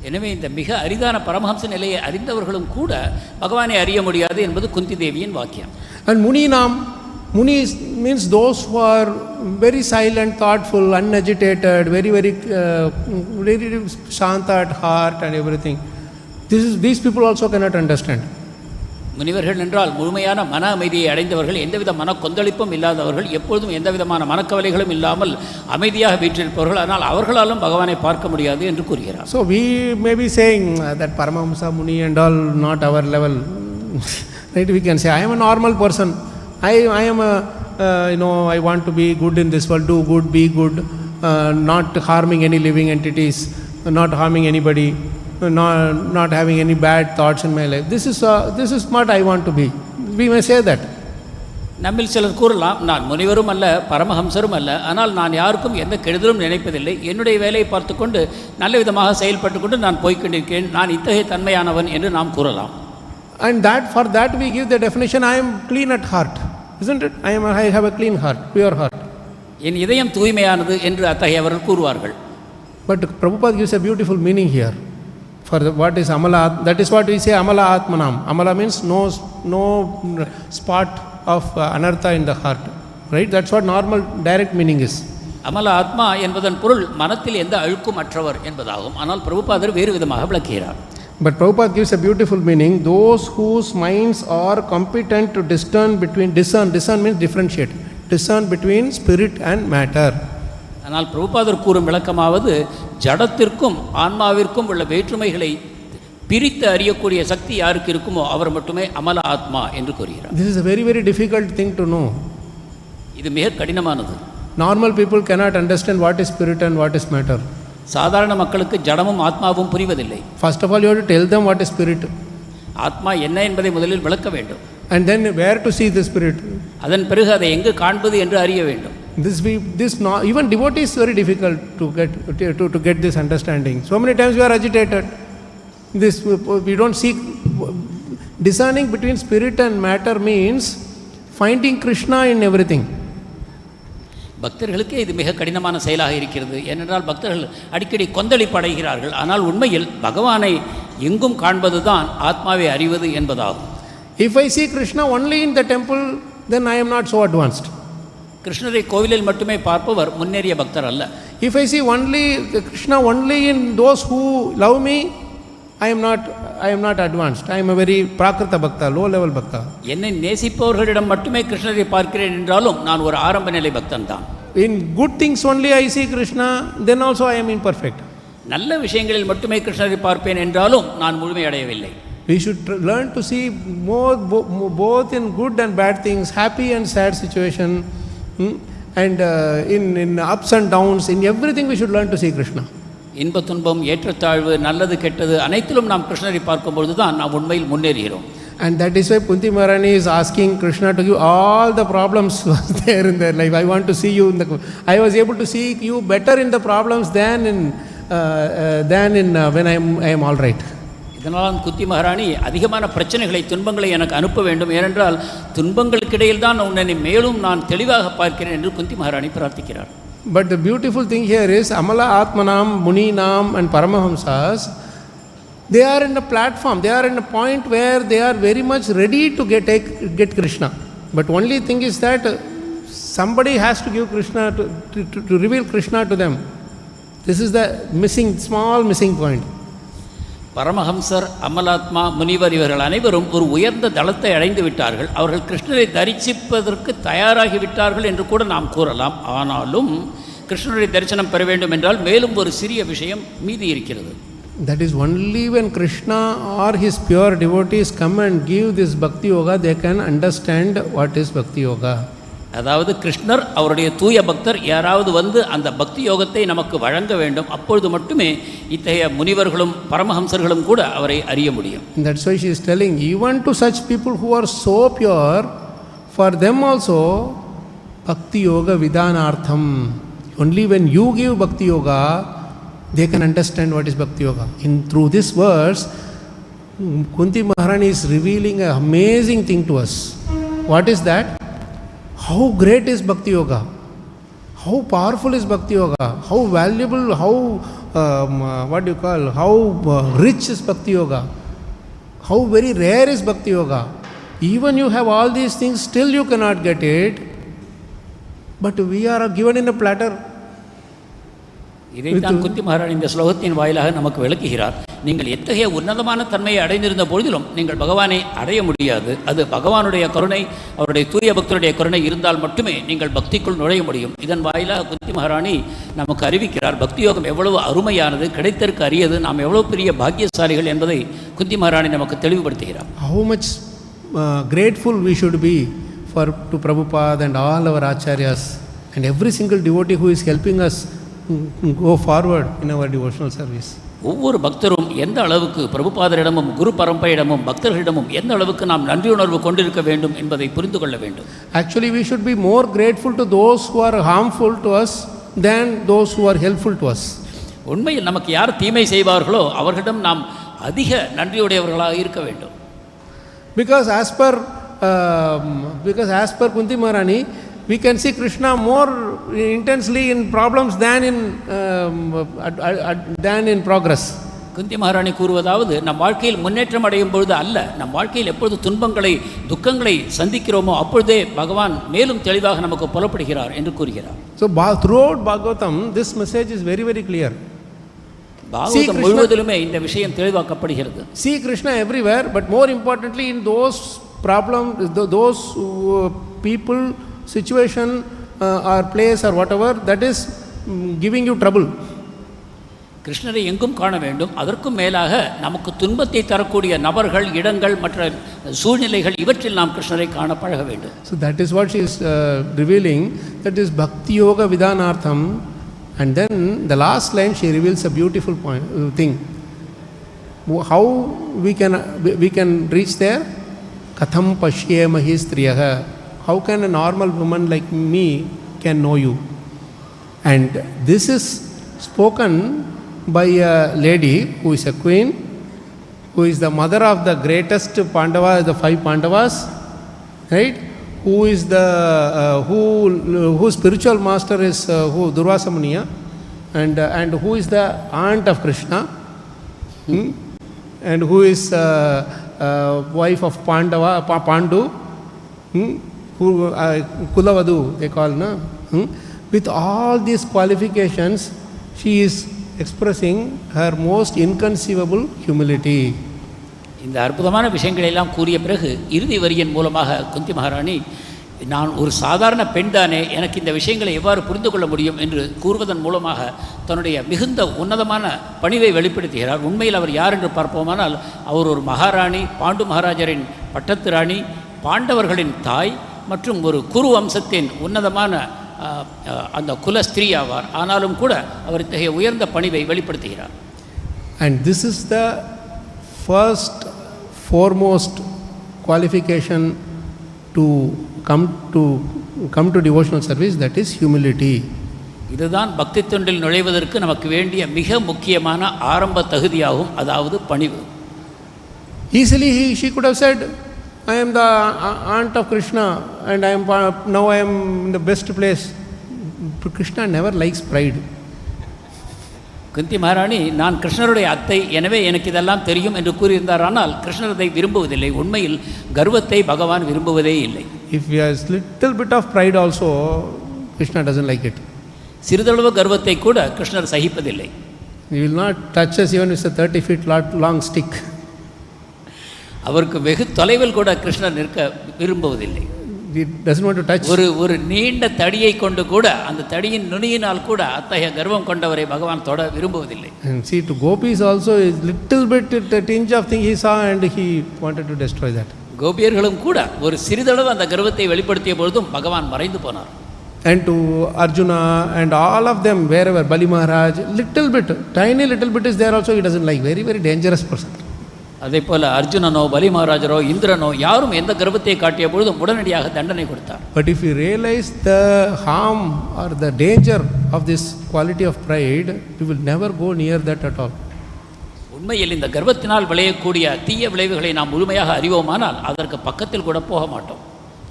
எனவே இந்த மிக அரிதான பரமஹம்ச நிலையை அறிந்தவர்களும் கூட பகவானை அறிய முடியாது என்பது குந்தி தேவியின் வாக்கியம். And munīnām, muni means those who are very silent, thoughtful, unagitated, very, very shanta at heart and everything. These people also cannot understand. முனிவர்கள் என்றால் முழுமையான மன அமைதியை அடைந்தவர்கள், எந்தவித மன கொந்தளிப்பும் இல்லாதவர்கள், எப்பொழுதும் எந்த விதமான மனக்கவலைகளும் இல்லாமல் அமைதியாக வீற்றிருப்பவர்கள். ஆனால் அவர்களாலும் பகவானை பார்க்க முடியாது என்று கூறுகிறார். So we may be saying that Paramahamsa Muni and all not our level. Right? We can say, I am a normal person. I am a, I want to be good in this world, do good, be good, not harming any living entities, not harming anybody. Not having any bad thoughts in my life. This is what I want to be. We may say that. நம்மில் சிலர் கூறலாம், நான் முனிவரும் அல்ல, பரமஹம்சரும் அல்ல, ஆனால் நான் யாருக்கும் எந்த கெடுதலும் நினைப்பதில்லை, என்னுடைய வேலையை பார்த்து கொண்டு நல்ல விதமாக செயல்பட்டு கொண்டு நான் போய்கொண்டிருக்கிறேன், நான் இத்தகைய தன்மையானவன் என்று நாம் கூறலாம். And for that we give the definition, I am clean at heart, isn't it? I have a clean heart, pure heart. என் இதயம் தூய்மையானது என்று அத்தகையவர்கள் கூறுவார்கள். But Prabhupada gives a beautiful meaning here. For what is amala, that is what we say amala-ātmanām. Amala means no spot of anartha in the heart, right? That's what normal direct meaning is. amala-ātmā என்பதன் பொருள் மனத்தில் எந்த அழுக்கும் அற்றவர் என்பதாகும். ஆனால் பிரபுபாதர் வேறு விதமாக விளக்குகிறார். But Prabhupada gives a beautiful meaning, those whose minds are competent to discern means differentiate, discern between spirit and matter. ஆனால் பிரபுபாதர் கூறும் விளக்கமாவது, ஜடத்திற்கும் ஆன்மாவிற்கும் உள்ள வேற்றுமைகளை பிரித்து அறியக்கூடிய சக்தி யாருக்கு இருக்குமோ அவர் மட்டுமே அமல-ātmā என்று கூறுகிறார். This is a very, very difficult thing to know. இது மிக கடினமானது. Normal people cannot understand what is spirit and what is matter. சாதாரண மக்களுக்கு ஜடமும் ஆத்மாவும் புரிவதில்லை. First of all, you have to tell them what is spirit. ஆத்மா என்ன என்பதை முதலில் விளக்க வேண்டும். And then where to see the spirit. அதன் பிறகு அதை எங்கு காண்பது என்று அறிய வேண்டும். Even devotees is very difficult to get this understanding. So many times we are agitated. We don't seek. Discerning between spirit and matter means finding Krishna in everything. பக்தர்களுக்கே இது மிக கடினமான செயலாக இருக்கிறது. ஏனென்றால் பக்தர்கள் அடிக்கடி கொந்தளிப்படைகிறார்கள். ஆனால் உண்மையில் பகவானை எங்கும் காண்பதுதான் ஆத்மாவை அறிவது என்பதாகும். If I see Krishna only in the temple, then I am not so advanced. கிருஷ்ணரை கோவிலில் மட்டுமே பார்ப்பவர் முன்னேறிய பக்தர் அல்ல. If I see Krishna only in those who love me, I am not advanced. I am a very prakrita bhakta, low level bhakta. என்னை நேசிப்பவர்களிடம் மட்டுமே கிருஷ்ணரை பார்க்கிறேன் என்றாலும் நான் ஒரு ஆரம்ப நிலை பக்தன் தான். In good things only I see Krishna, then also I am imperfect. நல்ல விஷயங்களில் மட்டுமே கிருஷ்ணரை பார்ப்பேன் என்றாலும் நான் முழுமையடையவில்லை. We should learn to see more both in good and bad things, happy and sad situation, and in ups and downs, in everything we should learn to see Krishna. இன்ப துன்பம் ஏற்றத்தாழ்வு நல்லது கெட்டது அனைத்திலும் நாம் கிருஷ்ணரை பார்க்கும்பொழுது தான் நாம் உண்மையில் முன்னேறுகிறோம். And that is why Kunti Maharani is asking Krishna to give all the problems was there in their life. I want to see you in the. I was able to see you better in the problems than in when I am all right. இதனால் குந்தி மகாராணி அதிகமான பிரச்சனைகளை துன்பங்களை எனக்கு அனுப்ப வேண்டும், ஏனென்றால் துன்பங்களுக்கிடையில் தான் உன்னை மேலும் நான் தெளிவாக பார்க்கிறேன் என்று குந்தி மகாராணி பிரார்த்திக்கிறார். But the beautiful thing here is amala-ātmanām, munīnām and paramahaṁsās, they are in a platform, they are in a point where they are very much ready to get Krishna. But only thing is that somebody has to give Krishna, to reveal Krishna to them. This is the small missing point. பரமஹம்சர், அமலாத்மா, முனிவர் இவர்கள் அனைவரும் ஒரு உயர்ந்த தளத்தை அடைந்து விட்டார்கள். அவர்கள் கிருஷ்ணரை தரிசிப்பதற்கு தயாராகி விட்டார்கள் என்று கூட நாம் கூறலாம். ஆனாலும் கிருஷ்ணரை தரிசனம் பெற வேண்டும் என்றால் மேலும் ஒரு சிறிய விஷயம் மீதி இருக்கிறது. That is only when Krishna or his pure devotees come and give this bhakti yoga, they can understand what is bhakti yoga. அதாவது கிருஷ்ணர் அவருடைய தூய பக்தர் யாராவது வந்து அந்த பக்தி யோகத்தை நமக்கு வழங்க வேண்டும். அப்பொழுது மட்டுமே இத்தகைய முனிவர்களும் பரமஹம்சர்களும் கூட அவரை அறிய முடியும். That's why she is telling, even to such people who are so pure, for them also bhakti-yoga-vidhānārthaṁ. Only when you give bhakti yoga, they can understand what is bhakti yoga. Through this verse, Kunti Maharani is revealing an amazing thing to us. What is that? How great is bhakti yoga? How powerful is bhakti yoga? How valuable, how rich is bhakti yoga? How very rare is bhakti yoga? Even you have all these things, still you cannot get it. But we are given in a platter. இதைத்தான் குந்தி மகாராணி இந்த ஸ்லோகத்தின் வாயிலாக நமக்கு விளக்குகிறார். நீங்கள் எத்தகைய உன்னதமான தன்மையை அடைந்திருந்த பொழுதிலும் நீங்கள் பகவானை அடைய முடியாது. அது பகவானுடைய கருணை, அவருடைய தூய பக்தருடைய கருணை இருந்தால் மட்டுமே நீங்கள் பக்திக்குள் நுழைய முடியும். இதன் வாயிலாக குந்தி மகாராணி நமக்கு அறிவிக்கிறார் பக்தி யோகம் எவ்வளவு அருமையானது, கிடைத்திருக்க அரியது, நாம் எவ்வளவு பெரிய பாக்கியசாலிகள் என்பதை குந்தி மகாராணி நமக்கு தெளிவுபடுத்துகிறார். How much grateful we should be to Prabhupada and all our acharyas and every single devotee who is helping us go forward in our devotional service. ஒவ்வொரு பக்தரும் எந்த அளவுக்கு பிரபுபாதரிடமும் குரு பரம்பரையிடமும் பக்தர்களிடமும் எந்த அளவுக்கு நாம் நன்றியுணர்வு கொண்டிருக்க வேண்டும் என்பதை புரிந்து கொள்ள வேண்டும். Actually we should be more grateful to those who are harmful to us than those who are helpful to us. உண்மையில் நமக்கு யார் தீமை செய்வார்களோ அவர்களிடம் நாம் அதிக நன்றியுடையவர்களாக இருக்க வேண்டும். Because as per Kunti Maharani, we can see Krishna more intensely in problems than in progress. குந்தி மகாராணி கூறுவதாவது, நம் வாழ்க்கையில் முன்னேற்றம் அடையும் பொழுது அல்ல, நம் வாழ்க்கையில் எப்பொழுது துன்பங்களை துக்கங்களை சந்திக்கிறோமோ அப்பொழுதே பகவான் மேலும் தெளிவாக நமக்கு புலப்படுகிறார் என்று கூறுகிறார். So throughout Bhagavatam this message is very very clear. Bhagavatam முழுவதிலுமே இந்த விஷயம் தெளிவாக்கப்படுகிறது. See Krishna everywhere, but more importantly in those problems, those people, situation or place or whatever that is giving you trouble. கிருஷ்ணரை எங்கும் காண வேண்டும். அதற்கும் மேலாக நமக்கு துன்பத்தை தரக்கூடிய நபர்கள், இடங்கள், மற்ற சூழ்நிலைகள் இவற்றில் நாம் கிருஷ்ணரை காண பழக வேண்டும். So that is what she is revealing, that is bhakti-yoga-vidhānārthaṁ. And then the last line she reveals a beautiful thing. How we can reach there? Katham paśyema striyaḥ. How can a normal woman like me can know you? And this is spoken by a lady who is a queen, who is the mother of the greatest Pandava, the 5 Pandavas, right? Who is the whose spiritual master is Durvasa Muniya, and who is the aunt of Krishna, and who is wife of Pandu, who Kulavadu they call, na? With all these qualifications, she is expressing her most inconceivable humility. இந்த அற்புதமான விஷயங்களை எல்லாம் கூறிய பிறகு இறுதி வரியின் மூலமாக குந்தி மகாராணி, நான் ஒரு சாதாரண பெண் தானே, எனக்கு இந்த விஷயங்களை எவ்வாறு புரிந்து கொள்ள முடியும் என்று கூறுவதன் மூலமாக தன்னுடைய மிகுந்த உன்னதமான பணிவை வெளிப்படுத்துகிறார். உண்மையில் அவர் யார் என்று பார்ப்போமானால், அவர் ஒரு மகாராணி, பாண்டு மகாராஜரின் பட்டத்து ராணி, பாண்டவர்களின் தாய் மற்றும் ஒரு குரு வம்சத்தின் உன்னதமான அந்த குல ஸ்திரீ ஆவார். ஆனாலும் கூட அவர் இத்தகைய உயர்ந்த பணிவை வெளிப்படுத்துகிறார். And this is the first foremost qualification to come to devotional service, that is humility. இதுதான் பக்தி தொண்டில் நுழைவதற்கு நமக்கு வேண்டிய மிக முக்கியமான ஆரம்ப தகுதியாகும், அதாவது பணிவு. Easily she could have said, I am the aunt of Krishna and now I am in the best place. But Krishna never likes pride. குந்தி மகாராணி, நான் கிருஷ்ணருடைய அத்தை, எனவே எனக்கு இதெல்லாம் தெரியும் என்று கூறியிருந்தார். ஆனால் கிருஷ்ணர் அதை விரும்புவதில்லை. உண்மையில் கர்வத்தை பகவான் விரும்புவதே இல்லை. If he has little bit of pride also, Krishna doesn't like it. சிறிதளவு கர்வத்தை கூட கிருஷ்ணர் சகிப்பதில்லை. He will not touch us even with a 30 feet long stick. அவருக்கு வெகு தொலைவில் கூட கிருஷ்ணர் நிற்க விரும்புவதில்லை. He doesn't want to touch. ஒரு நீண்ட தடியை கொண்டு கூட, அந்த தடியின் நுனியினால் கூட அத்தகைய கர்வம் கொண்டவரை பகவான் தொட விரும்புவதில்லை. And see, to gopis also is little bit a tinge of thing he saw and he wanted to destroy that. கோபியர்களும் கூட ஒரு சிறிதளவு அந்த கர்வத்தை வெளிப்படுத்திய பொழுதும் பகவான் மறைந்து போனார். And to Arjuna and all of them, wherever, Bali Maharaj, little bit, tiny little bit is there also, he doesn't like. Very, very dangerous person. அதே போல் அர்ஜுனனோ பலி மகாராஜரோ இந்திரனோ யாரும் எந்த கர்வத்தை காட்டிய பொழுதும் உடனடியாக தண்டனை கொடுத்தார். But if you realize the harm or the danger of this quality of pride, you will never go near that at all. உண்மையில் இந்த கர்வத்தினால் விளையக்கூடிய தீய விளைவுகளை நாம் முழுமையாக அறிவோமானால் அதற்கு பக்கத்தில் கூட போக மாட்டோம்.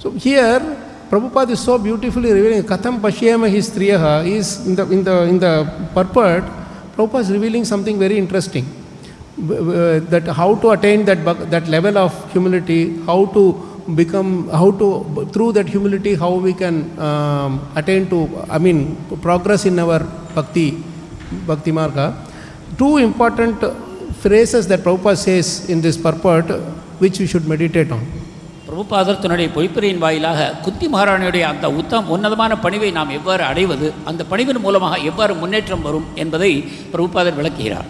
So here Prabhupada is so beautifully revealing katham paśyema his striyaḥ is in the purport. Prabhupada is revealing something very interesting, that how to attain that level of humility, how to through that humility how we can attain to progress in our bhakti marga. Two important phrases that Prabhupada says in this purport which we should meditate on. பிரபுபாதர் தன்னுடைய பொய்ப்பிரியின் வாயிலாக குந்தி மகாராணியுடைய அந்த உன்னதமான பணிவை நாம் எவ்வாறு அடைவது, அந்த பணிவின் மூலமாக எவ்வாறு முன்னேற்றம் வரும் என்பதை பிரபுபாதர் விளக்குகிறார்.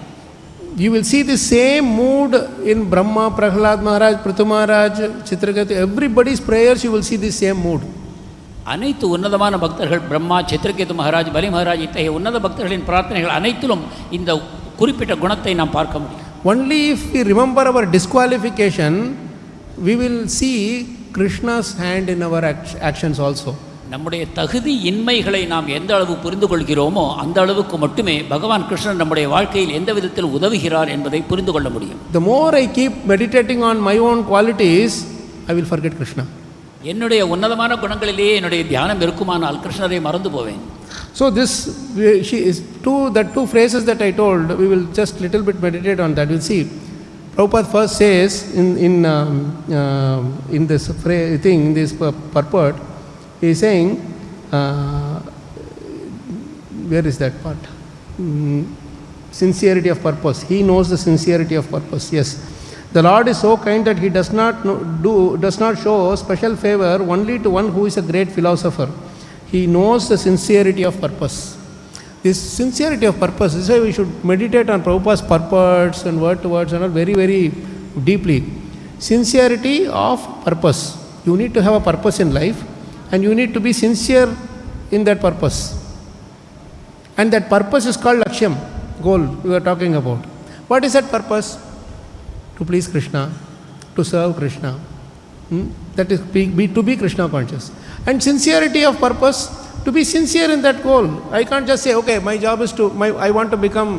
You will see the same mood in Brahma, Prahlad Maharaj, Prithu Maharaj, Chitraketu. Everybody's prayers you will see the same mood. அனைத்து உன்னதமான பக்தர்கள், பிரம்மா, சித்திரகேது மகாராஜ், பலி மகாராஜ், இத்தகைய உன்னத பக்தர்களின் பிரார்த்தனைகள் அனைத்திலும் இந்த குறிப்பிட்ட குணத்தை நாம் பார்க்க முடியும். Only if we remember our disqualification, we will see Krishna's hand in our actions also. நம்முடைய தகுதி இன்மைகளை நாம் எந்த அளவு புரிந்து கொள்கிறோமோ அந்த அளவுக்கு மட்டுமே பகவான் கிருஷ்ணன் நம்முடைய வாழ்க்கையில் எந்த விதத்தில் உதவுகிறார் என்பதை புரிந்து கொள்ள முடியும். The more I keep meditating on my own qualities, I will forget Krishna. என்னுடைய உன்னதமான குணங்களிலேயே என்னுடைய தியானம் இருக்குமானால் கிருஷ்ணரை மறந்து போவேன். So two phrases that I told, we will just little bit meditate on that. We'll see. Prabhupada first says in this thing, in this purport, he is saying, where is that part? Sincerity of purpose. He knows the sincerity of purpose. Yes, the Lord is so kind that he does not show special favor only to one who is a great philosopher. He knows the sincerity of purpose. This sincerity of purpose, this is why we should meditate on Prabhupada's purports and word to words and all very, very deeply. Sincerity of purpose. You need to have a purpose in life and you need to be sincere in that purpose. And that purpose is called lakshyam, goal we are talking about. What is that purpose? To please Krishna, to serve Krishna. That is to be Krishna conscious. And sincerity of purpose, to be sincere in that goal. I can't just say, okay, my job is I want to become,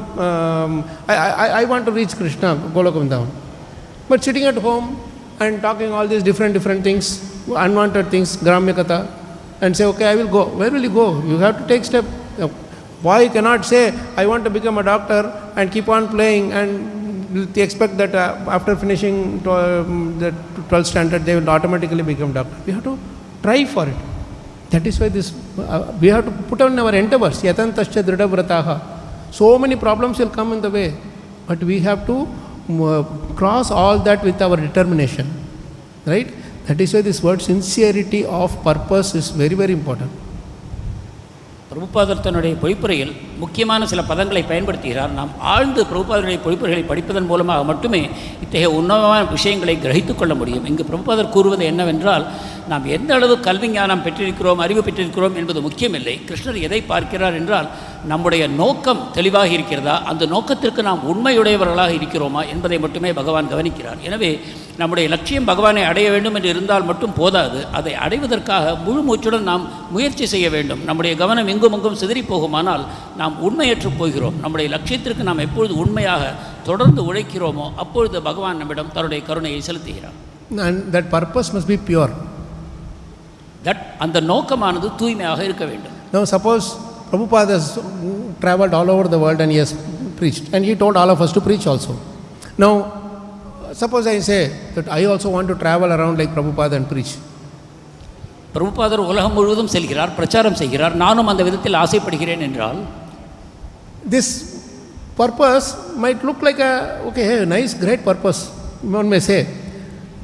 I want to reach Krishna, Golokam Vrindavan. But sitting at home and talking all these different things, unwanted things, Gramya Katha, and say, okay, I will go. Where will you go? You have to take step. Boy cannot say, I want to become a doctor and keep on playing and expect that after finishing the 12th standard, they will automatically become doctor. We have to try for it. That is why we have to put on our endeavors. Yatantascha dridhavrataha. So many problems will come in the way, but we have to cross all that with our determination, right? That is why this word sincerity of purpose is very, very important. பிரபுபாதர் தன்னுடைய பொழிப்புரையில் முக்கியமான சில பதங்களை பயன்படுத்துகிறார். நாம் ஆழ்ந்து பிரபுபாதருடைய பொழிப்புரைகளை படிப்பதன் மூலமாக மட்டுமே இத்தகைய உன்னதமான விஷயங்களை கிரகித்துக் கொள்ள முடியும். இங்கு பிரபுபாதர் கூறுவது என்னவென்றால், நாம் எந்த அளவு கல்வி ஞானம் பெற்றிருக்கிறோம், அறிவு பெற்றிருக்கிறோம் என்பது முக்கியமில்லை. கிருஷ்ணர் எதை பார்க்கிறார் என்றால், நம்முடைய நோக்கம் தெளிவாக இருக்கிறதா, அந்த நோக்கத்திற்கு நாம் உண்மையுடையவர்களாக இருக்கிறோமா என்பதை மட்டுமே பகவான் கவனிக்கிறார். எனவே நம்முடைய லட்சியம் பகவானை அடைய வேண்டும் என்று இருந்தால் மட்டும் போதாது, அதை அடைவதற்காக முழு மூச்சுடன் நாம் முயற்சி செய்ய வேண்டும். நம்முடைய கவனம் எங்கும் அங்கும் சிதறி போகுமானால் நாம் உண்மையற்று போகிறோம். நம்முடைய லட்சியத்திற்கு நாம் எப்பொழுது உண்மையாக தொடர்ந்து உழைக்கிறோமோ அப்பொழுது பகவான் நம்மிடம் தன்னுடைய கருணையை செலுத்துகிறார். And that purpose must be pure. அந்த நோக்கமானது தூய்மையாக இருக்க வேண்டும். Now suppose Prabhupada has travelled all over the world and he has preached, and he told all of us to preach also. Now suppose I say that I also want to travel around like Prabhupada and preach. பிரபுபாதர் உலகம் முழுவதும் செல்கிறார், பிரச்சாரம் செய்கிறார், நானும் அந்த விதத்தில் ஆசைப்படுகிறேன் என்றால், this purpose might look like a nice, great purpose, one may say.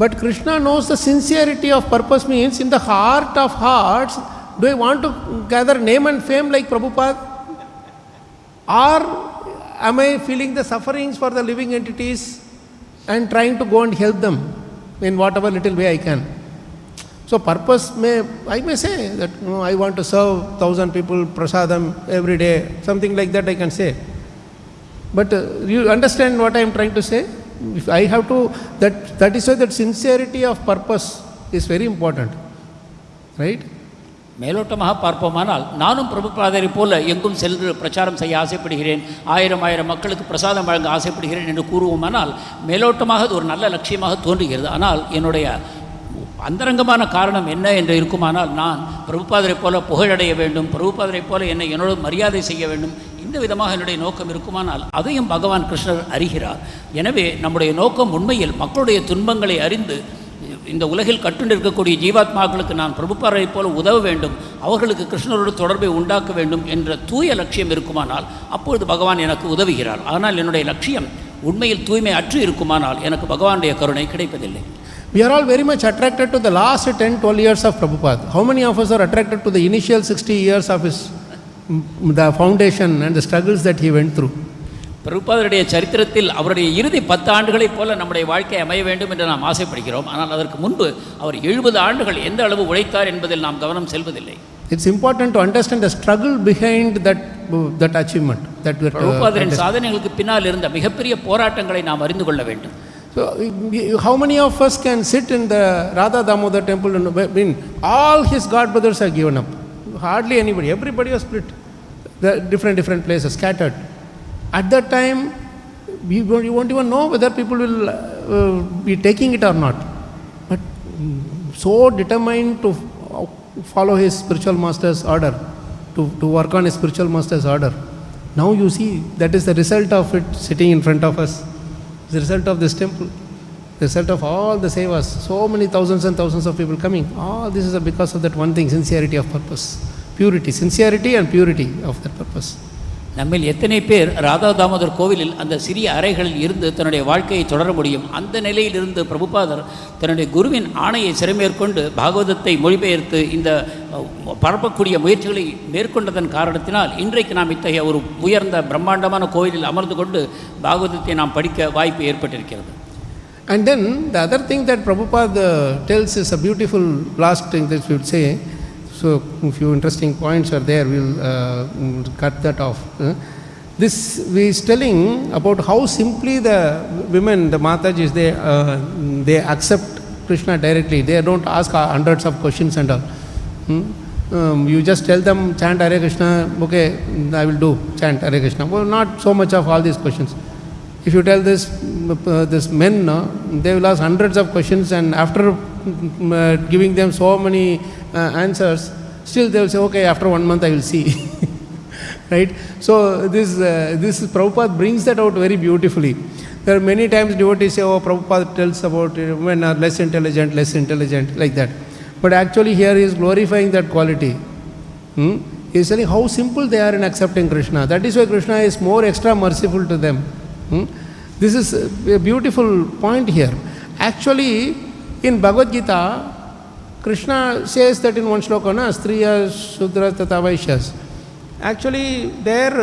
But Krishna knows the sincerity of purpose means, in the heart of hearts, do I want to gather name and fame like Prabhupada? Or am I feeling the sufferings for the living entities and trying to go and help them in whatever little way I can? So purpose I may say that I want to serve 1,000 people prasadam every day, something like that I can say. But you understand what I am trying to say? If I have to, that is why that sincerity of purpose is very important, right? மேலோட்டமாக பார்ப்போமானால், நானும் பிரபுபாதரை போல எங்கும் சென்று பிரச்சாரம் செய்ய ஆசைப்படுகிறேன், ஆயிரம் மக்களுக்கு பிரசாதம் வழங்க ஆசைப்படுகிறேன் என்று கூறுவோமானால் மேலோட்டமாக அது ஒரு நல்ல லட்சியமாக தோன்றுகிறது. ஆனால் என்னுடைய அந்தரங்கமான காரணம் என்ன என்று இருக்குமானால், நான் பிரபுபாதரை போல புகழடைய வேண்டும், பிரபுபாதரை போல என்னோட மரியாதை செய்ய வேண்டும், இந்த விதமாக என்னுடைய நோக்கம் இருக்குமானால் அதையும் பகவான் கிருஷ்ணர் அறிகிறார். எனவே நம்முடைய நோக்கம் உண்மையில் மக்களுடைய துன்பங்களை அறிந்து இந்த உலகில் கட்டுண்டிருக்கக்கூடிய ஜீவாத்மாக்களுக்கு நான் பிரபுபாதரை போல உதவ வேண்டும், அவர்களுக்கு கிருஷ்ணரோடு தொடர்பை உண்டாக்க வேண்டும் என்ற தூய லட்சியம் இருக்குமானால் அப்பொழுது பகவான் எனக்கு உதவுகிறார். ஆனால் என்னுடைய லட்சியம் உண்மையில் தூய்மை அற்று இருக்குமானால் எனக்கு பகவானுடைய கருணை கிடைப்பதில்லை. We are all very much attracted to the last 10-12 years of Prabhupada. How many of us are attracted to the initial 60 years of the foundation and the struggles that he went through? பிரபுபாதருடைய சரித்திரத்தில் அவருடைய இறுதி 10 ஆண்டுகளைப் போல நம்முடைய வாழ்க்கை அமைய வேண்டும் என்று நாம் ஆசைப்படுகிறோம். ஆனால் அதற்கு முன்பு அவர் 70 ஆண்டுகள் எந்த அளவு உழைத்தார் என்பதில் நாம் கவனம் செல்வதில்லை. It's important to understand the struggle behind that achievement. பிரபுபாதரின் சாதனைகளுக்கு பின்னால் இருந்த மிகப்பெரிய போராட்டங்களை நாம் அறிந்து கொள்ள வேண்டும். So how many of us can sit in the Radha Damodar temple and all his god brothers are given up? Hardly anybody. Everybody was split. The different places, scattered. At that time, you won't even know whether people will be taking it or not. But so determined to follow his spiritual master's order, to work on his spiritual master's order. Now you see, that is the result of it sitting in front of us. The result of this temple, the result of all the sevas, so many thousands and thousands of people coming. All this is because of that one thing, sincerity of purpose, purity, sincerity and purity of that purpose. நம்மில் எத்தனை பேர் ராதா தாமோதர் கோவிலில் அந்த சிறிய அறைகளில் இருந்து தன்னுடைய வாழ்க்கையை தொடர முடியும்? அந்த நிலையில் இருந்து பிரபுபாதர் தன்னுடைய குருவின் ஆணையை சிறைமேற்கொண்டு பாகவதத்தை மொழிபெயர்த்து இந்த பரப்பக்கூடிய முயற்சிகளை மேற்கொண்டதன் காரணத்தினால் இன்றைக்கு நாம் இத்தகைய ஒரு உயர்ந்த பிரம்மாண்டமான கோவிலில் அமர்ந்து கொண்டு பாகவதத்தை நாம் படிக்க வாய்ப்பு ஏற்பட்டிருக்கிறது. And then the other thing that Prabhupada tells is a beautiful last thing that we would say. So a few interesting points are there, we'll cut that off. This is telling about how simply the women, the Matajis, they accept Krishna directly. They don't ask hundreds of questions and all. You just tell them, chant Hare Krishna, okay, I will do, chant Hare Krishna. Well, not so much of all these questions. If you tell this men, they will ask hundreds of questions, and after giving them so many answers, still they will say, okay, after 1 month I will see. Right? So this Prabhupada brings that out very beautifully. There are many times devotees say, oh, Prabhupada tells about women are less intelligent, like that. But actually here he is glorifying that quality. He is telling how simple they are in accepting Krishna. That is why Krishna is more extra merciful to them. This is a beautiful point here. Actually, in Bhagavad Gita, Krishna says that in one shloka, na, striyaḥ, shudras, tathā vaishyas. Actually, there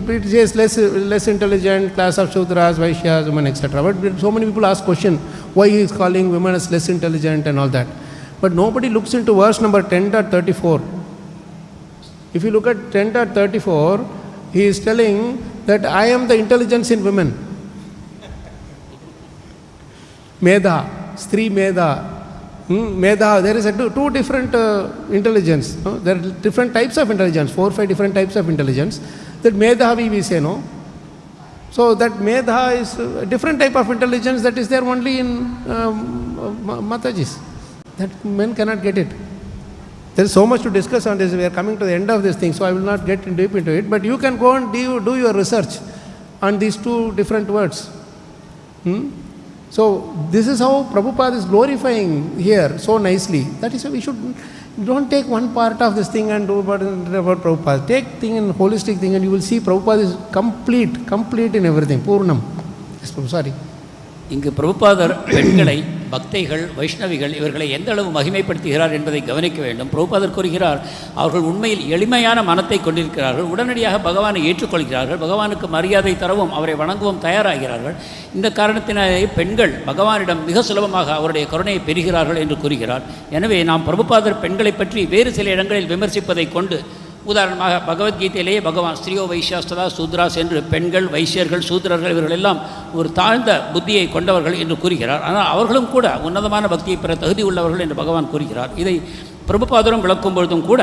it says less intelligent class of shudras, vaishyas, women, etc. But so many people ask question why he is calling women as less intelligent and all that. But nobody looks into verse number 10.34. If you look at 10.34, he is telling that I am the intelligence in women. Medha, Stri Medha. Medha, there is two different intelligence. There are different types of intelligence, 4 or 5 different types of intelligence. That Medha we say, no? So that Medha is a different type of intelligence that is there only in Matajis. That men cannot get it. There is so much to discuss on this. We are coming to the end of this thing, so I will not get deep into it. But you can go and do your research on these two different words. So this is how Prabhupada is glorifying here so nicely. That is why we should don't take one part of this thing and do about Prabhupada. Take thing in holistic thing, and you will see Prabhupada is complete in everything. Purnam. Yes, Prabhu, sorry. இங்கு பிரபுபாதர் பெண்களை பக்தைகள் வைஷ்ணவிகள் இவர்களை எந்த அளவு மகிமைப்படுத்துகிறார் என்பதை கவனிக்க வேண்டும். பிரபுபாதர் கூறுகிறார், அவர்கள் உண்மையில் எளிமையான மனத்தை கொண்டிருக்கிறார்கள், உடனடியாக பகவானை ஏற்றுக்கொள்கிறார்கள், பகவானுக்கு மரியாதை தரவும் அவரை வணங்கவும் தயாராகிறார்கள். இந்த காரணத்தினாலே பெண்கள் பகவானிடம் மிக சுலபமாக அவருடைய கருணையை பெறுகிறார்கள் என்று கூறுகிறார். எனவே நாம் பிரபுபாதர் பெண்களை பற்றி வேறு சில இடங்களில் விமர்சிப்பதை கொண்டு, உதாரணமாக பகவத்கீதையிலேயே பகவான் ஸ்திரியோ வைஷ்யாஸ்ததா சூத்ராஸ் என்று பெண்கள், வைஷ்யர்கள், சூத்ரர்கள் இவர்களெல்லாம் ஒரு தாழ்ந்த புத்தியை கொண்டவர்கள் என்று கூறுகிறார். ஆனால் அவர்களும் கூட உன்னதமான பக்தியை பெற தகுதி உள்ளவர்கள் என்று பகவான் கூறுகிறார். இதை பிரபுபாதரும் விளக்கும் பொழுதும் கூட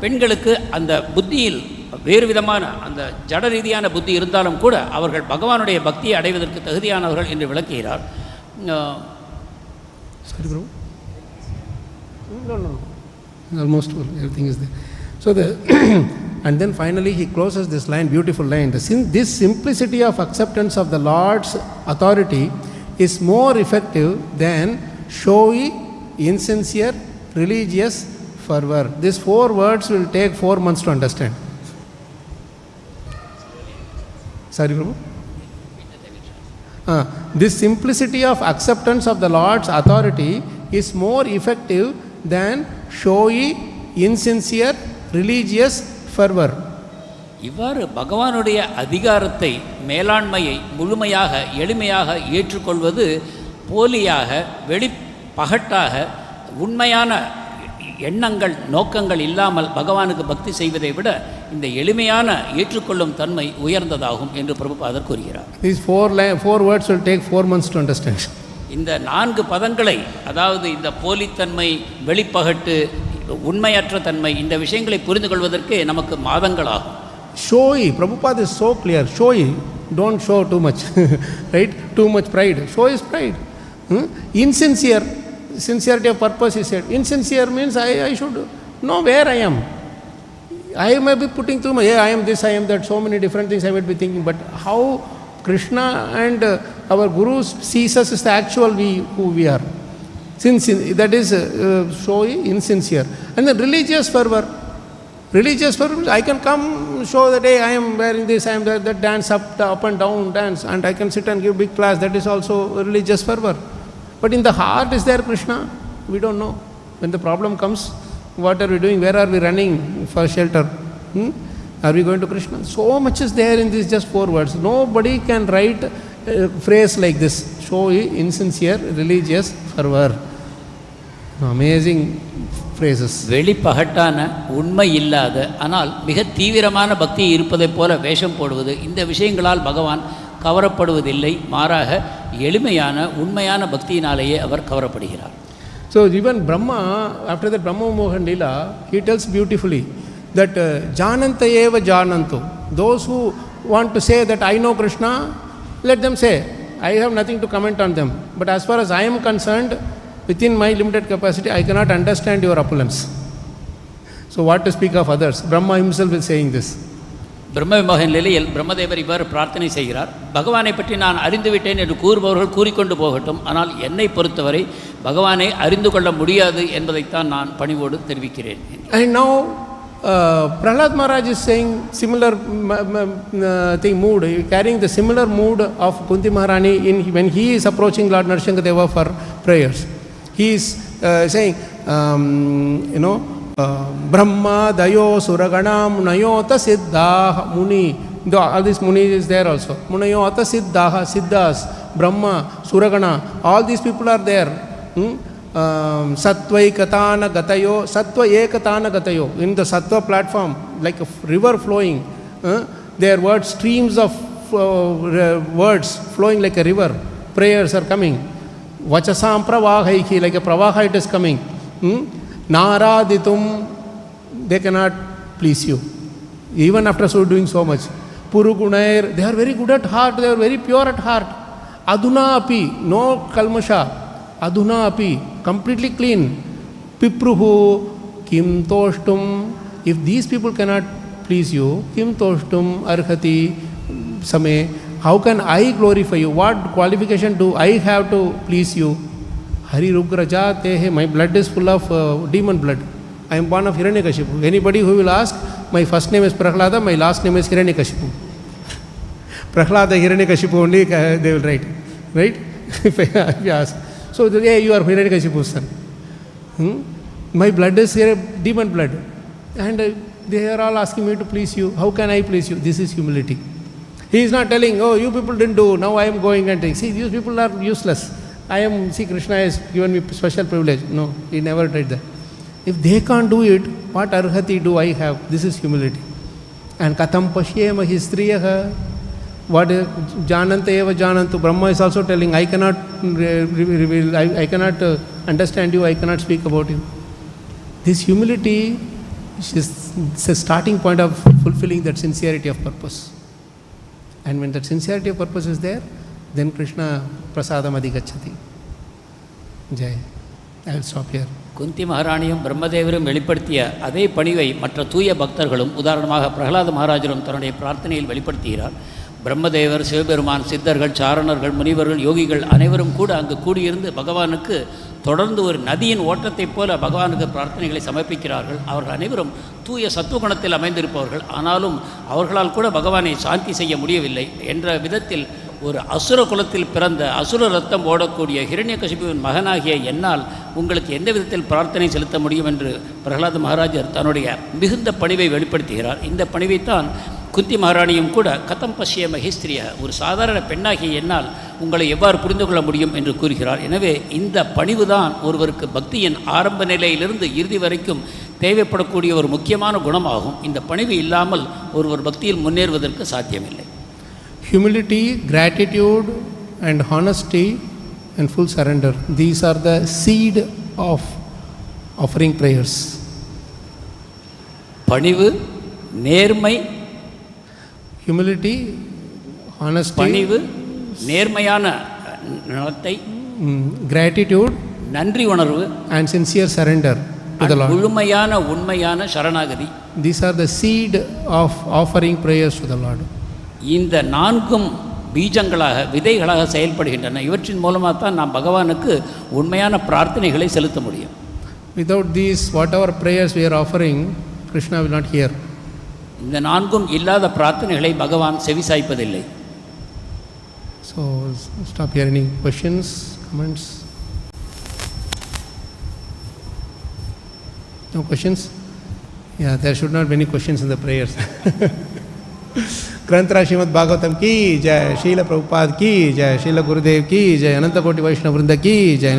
பெண்களுக்கு அந்த புத்தியில் வேறு விதமான அந்த ஜட ரீதியான புத்தி இருந்தாலும் கூட அவர்கள் பகவானுடைய பக்தியை அடைவதற்கு தகுதியானவர்கள் என்று விளக்குகிறார். Sorry, bro. No. Almost everything is there. So and then finally he closes this line, beautiful line. This simplicity of acceptance of the Lord's authority is more effective than showy, insincere, religious fervor. These 4 words will take 4 months to understand. Sorry, Prabhu. This simplicity of acceptance of the Lord's authority is more effective than showy, insincere, religious fervor. இவ்வாறு பகவானுடைய அதிகாரத்தை, மேலாண்மையை முழுமையாக எளிமையாக ஏற்றுக்கொள்வது போலியாக, வெளிப்பகட்டாக, உண்மையான எண்ணங்கள் நோக்கங்கள் இல்லாமல் பகவானுக்கு பக்தி செய்வதை விட இந்த எளிமையான ஏற்றுக்கொள்ளும் தன்மை உயர்ந்ததாகும் என்று பிரபுபாதர் கூறுகிறார். These 4 words will take 4 months to understand. இந்த 4 பதங்களை, அதாவது இந்த போலித்தன்மை, வெளிப்பகட்டு, உண்மையற்ற தன்மை, இந்த விஷயங்களை புரிந்து கொள்வதற்கு நமக்கு மாதங்களாகும். Showy, Prabhupada is so clear. Showy, don't show too much, right? Too much pride. Show is pride. Insincere, sincerity of purpose, he said. Insincere means I should know where I am. I may be putting too much, I am this, I am that, so many different things I might be thinking, but how Krishna and our gurus sees us is the actual who we are. That is showy, insincere. And then religious fervor. Religious fervor, I can come show that, hey, I am wearing this, I am that dance up and down dance, and I can sit and give big class. That is also religious fervor. But in the heart, is there Krishna? We don't know. When the problem comes, what are we doing? Where are we running for shelter? Are we going to Krishna? So much is there in these just 4 words. Nobody can write a phrase like this. Showy, insincere, religious fervor. Amazing phrases. வெளிப்பகட்டான, உண்மை இல்லாத, ஆனால் மிக தீவிரமான பக்தி இருப்பதைப் போல வேஷம் போடுவது, இந்த விஷயங்களால் பகவான் கவரப்படுவதில்லை. மாறாக எளிமையான உண்மையான பக்தியினாலேயே அவர் கவரப்படுகிறார். So even Brahma, after that Brahma Mohan Leela, he tells beautifully that jananta eva jananto. Those who want to say that I know Krishna, let them say. I have nothing to comment on them. But as far as I am concerned, within my limited capacity, I cannot understand your opulence. So what to speak of others? Brahma himself is saying this. பிரம்ம விமோகன் நிலையில் பிரம்மதேவர் இவ்வாறு பிரார்த்தனை செய்கிறார். பகவானை பற்றி நான் அறிந்துவிட்டேன் என்று கூறுபவர்கள் கூறிக்கொண்டு போகட்டும், ஆனால் என்னை பொறுத்தவரை பகவானை அறிந்து கொள்ள முடியாது என்பதைத்தான் நான் பணிவோடு தெரிவிக்கிறேன். And now Prahlad Maharaj is saying similar mood, carrying the similar mood of Kunti Maharani when he is approaching Lord Narsinghdeva for prayers. He is saying, Brahma Dayo Suraganam Nayota Siddha Muni. All these Muni is there also. Munayota Siddha, Siddhas, Brahma, Suragana, all these people are there. Sattva ekatana gatayo, Sattva ekatana gatayo. In the Sattva platform, like a river flowing, there are streams of words flowing like a river. Prayers are coming. Vachasam pravahaiki, like a pravaha it is coming. Naraditum, they cannot please you, even after doing so much. Purugunair, they are very good at heart, they are very pure at heart. Aduna api, no kalmasha. Aduna api, completely clean. Pipruhu, kim toshtum. If these people cannot please you, kim toshtum arhati same. How can I glorify you? What qualification do I have to please you? Hari Rugraja Tehe, my blood is full of demon blood. I am born of Hiranyakashipu. Anybody who will ask, my first name is Prahlada, my last name is Hiranyakashipu. Prahlada Hiranyakashipu only they will write. Right? If you ask. So, hey, you are Hiranyakashipu's son. My blood is demon blood. And they are all asking me to please you. How can I please you? This is humility. He is not telling, oh, you people didn't do, now I am going and take. See, these people are useless. Krishna has given me special privilege. No, he never did that. If they can't do it, what arhati do I have? This is humility. And katham paśyema striyaḥ. What jananta eva janantu. Brahma is also telling, I cannot reveal, I cannot understand you, I cannot speak about you. This humility is the starting point of fulfilling that sincerity of purpose. And when that sincerity of purpose is there, then Krishna prasadam adhigacchati. Jai. I will stop here. குந்தி மகாராணியும் பிரம்மதேவரும் வெளிப்படுத்திய அதே பணிவை மற்ற தூய பக்தர்களும் உதாரணமாக பிரகலாத மகாராஜரும் தன்னுடைய பிரார்த்தனையில் வெளிப்படுத்துகிறார். பிரம்மதேவர், சிவபெருமான், சித்தர்கள், சாரணர்கள், முனிவர்கள், யோகிகள் அனைவரும் கூட அங்கு கூடியிருந்து பகவானுக்கு தொடர்ந்து ஒரு நதியின் ஓட்டத்தைப் போல பகவானுக்கு பிரார்த்தனைகளை சமர்ப்பிக்கிறார்கள். அவர்கள் அனைவரும் தூய சத்துவகுணத்தில் அமைந்திருப்பவர்கள். ஆனாலும் அவர்களால் கூட பகவானை சாந்தி செய்ய முடியவில்லை என்ற விதத்தில் ஒரு அசுர குலத்தில் பிறந்த அசுர ரத்தம் ஓடக்கூடிய ஹிரண்யகசிபுவின் மகனாகிய என்னால் உங்களுக்கு எந்த விதத்தில் பிரார்த்தனை செலுத்த முடியும் என்று பிரகலாத மகாராஜர் தன்னுடைய மிகுந்த பணிவை வெளிப்படுத்துகிறார். இந்த பணிவைத்தான் குந்தி மகாராணியும் கூட கதம் பஸ்யேம ஸ்திரியாḥ, ஒரு சாதாரண பெண்ணாகிய என்னால் உங்களை எவ்வாறு புரிந்து கொள்ள முடியும் என்று கூறுகிறார். எனவே இந்த பணிவுதான் ஒருவருக்கு பக்தியின் ஆரம்ப நிலையிலிருந்து இறுதி வரைக்கும் தேவைப்படக்கூடிய ஒரு முக்கியமான குணமாகும். இந்த பணிவு இல்லாமல் ஒருவர் பக்தியில் முன்னேறுவதற்கு சாத்தியமில்லை. Humility, gratitude and honesty and full surrender. These are the seed of offering prayers. பணிவு, நேர்மை, humility, honesty, பணிவு, நேர்மையான நடத்தை, gratitude, நன்றி உணர்வு and sincere surrender to the Lord. முழுமையான உண்மையான சரணாகதி. These are the seed of offering prayers to the Lord. இந்த நான்கும் பீஜங்களாக, விதைகளாக செயல்படுகின்றன. இவற்றின் மூலமாக தான் நாம் பகவானுக்கு உண்மையான பிரார்த்தனைகளை செலுத்த முடியும். Without these, whatever prayers we are offering, Krishna will not hear. இந்த நான்கும் இல்லாத பிரார்த்தனைகளை பகவான் செவிசாய்ப்பதில்லை. So, stop here. Any questions, comments? No questions? Yeah, there should not be any questions in the prayers. ग्रंथरा Shrimad Bhagavatam की जय, शील प्रभुपाद की जय, शील गुरुदेव की जय, अनंत कोटि वैष्णव वृंद की जय.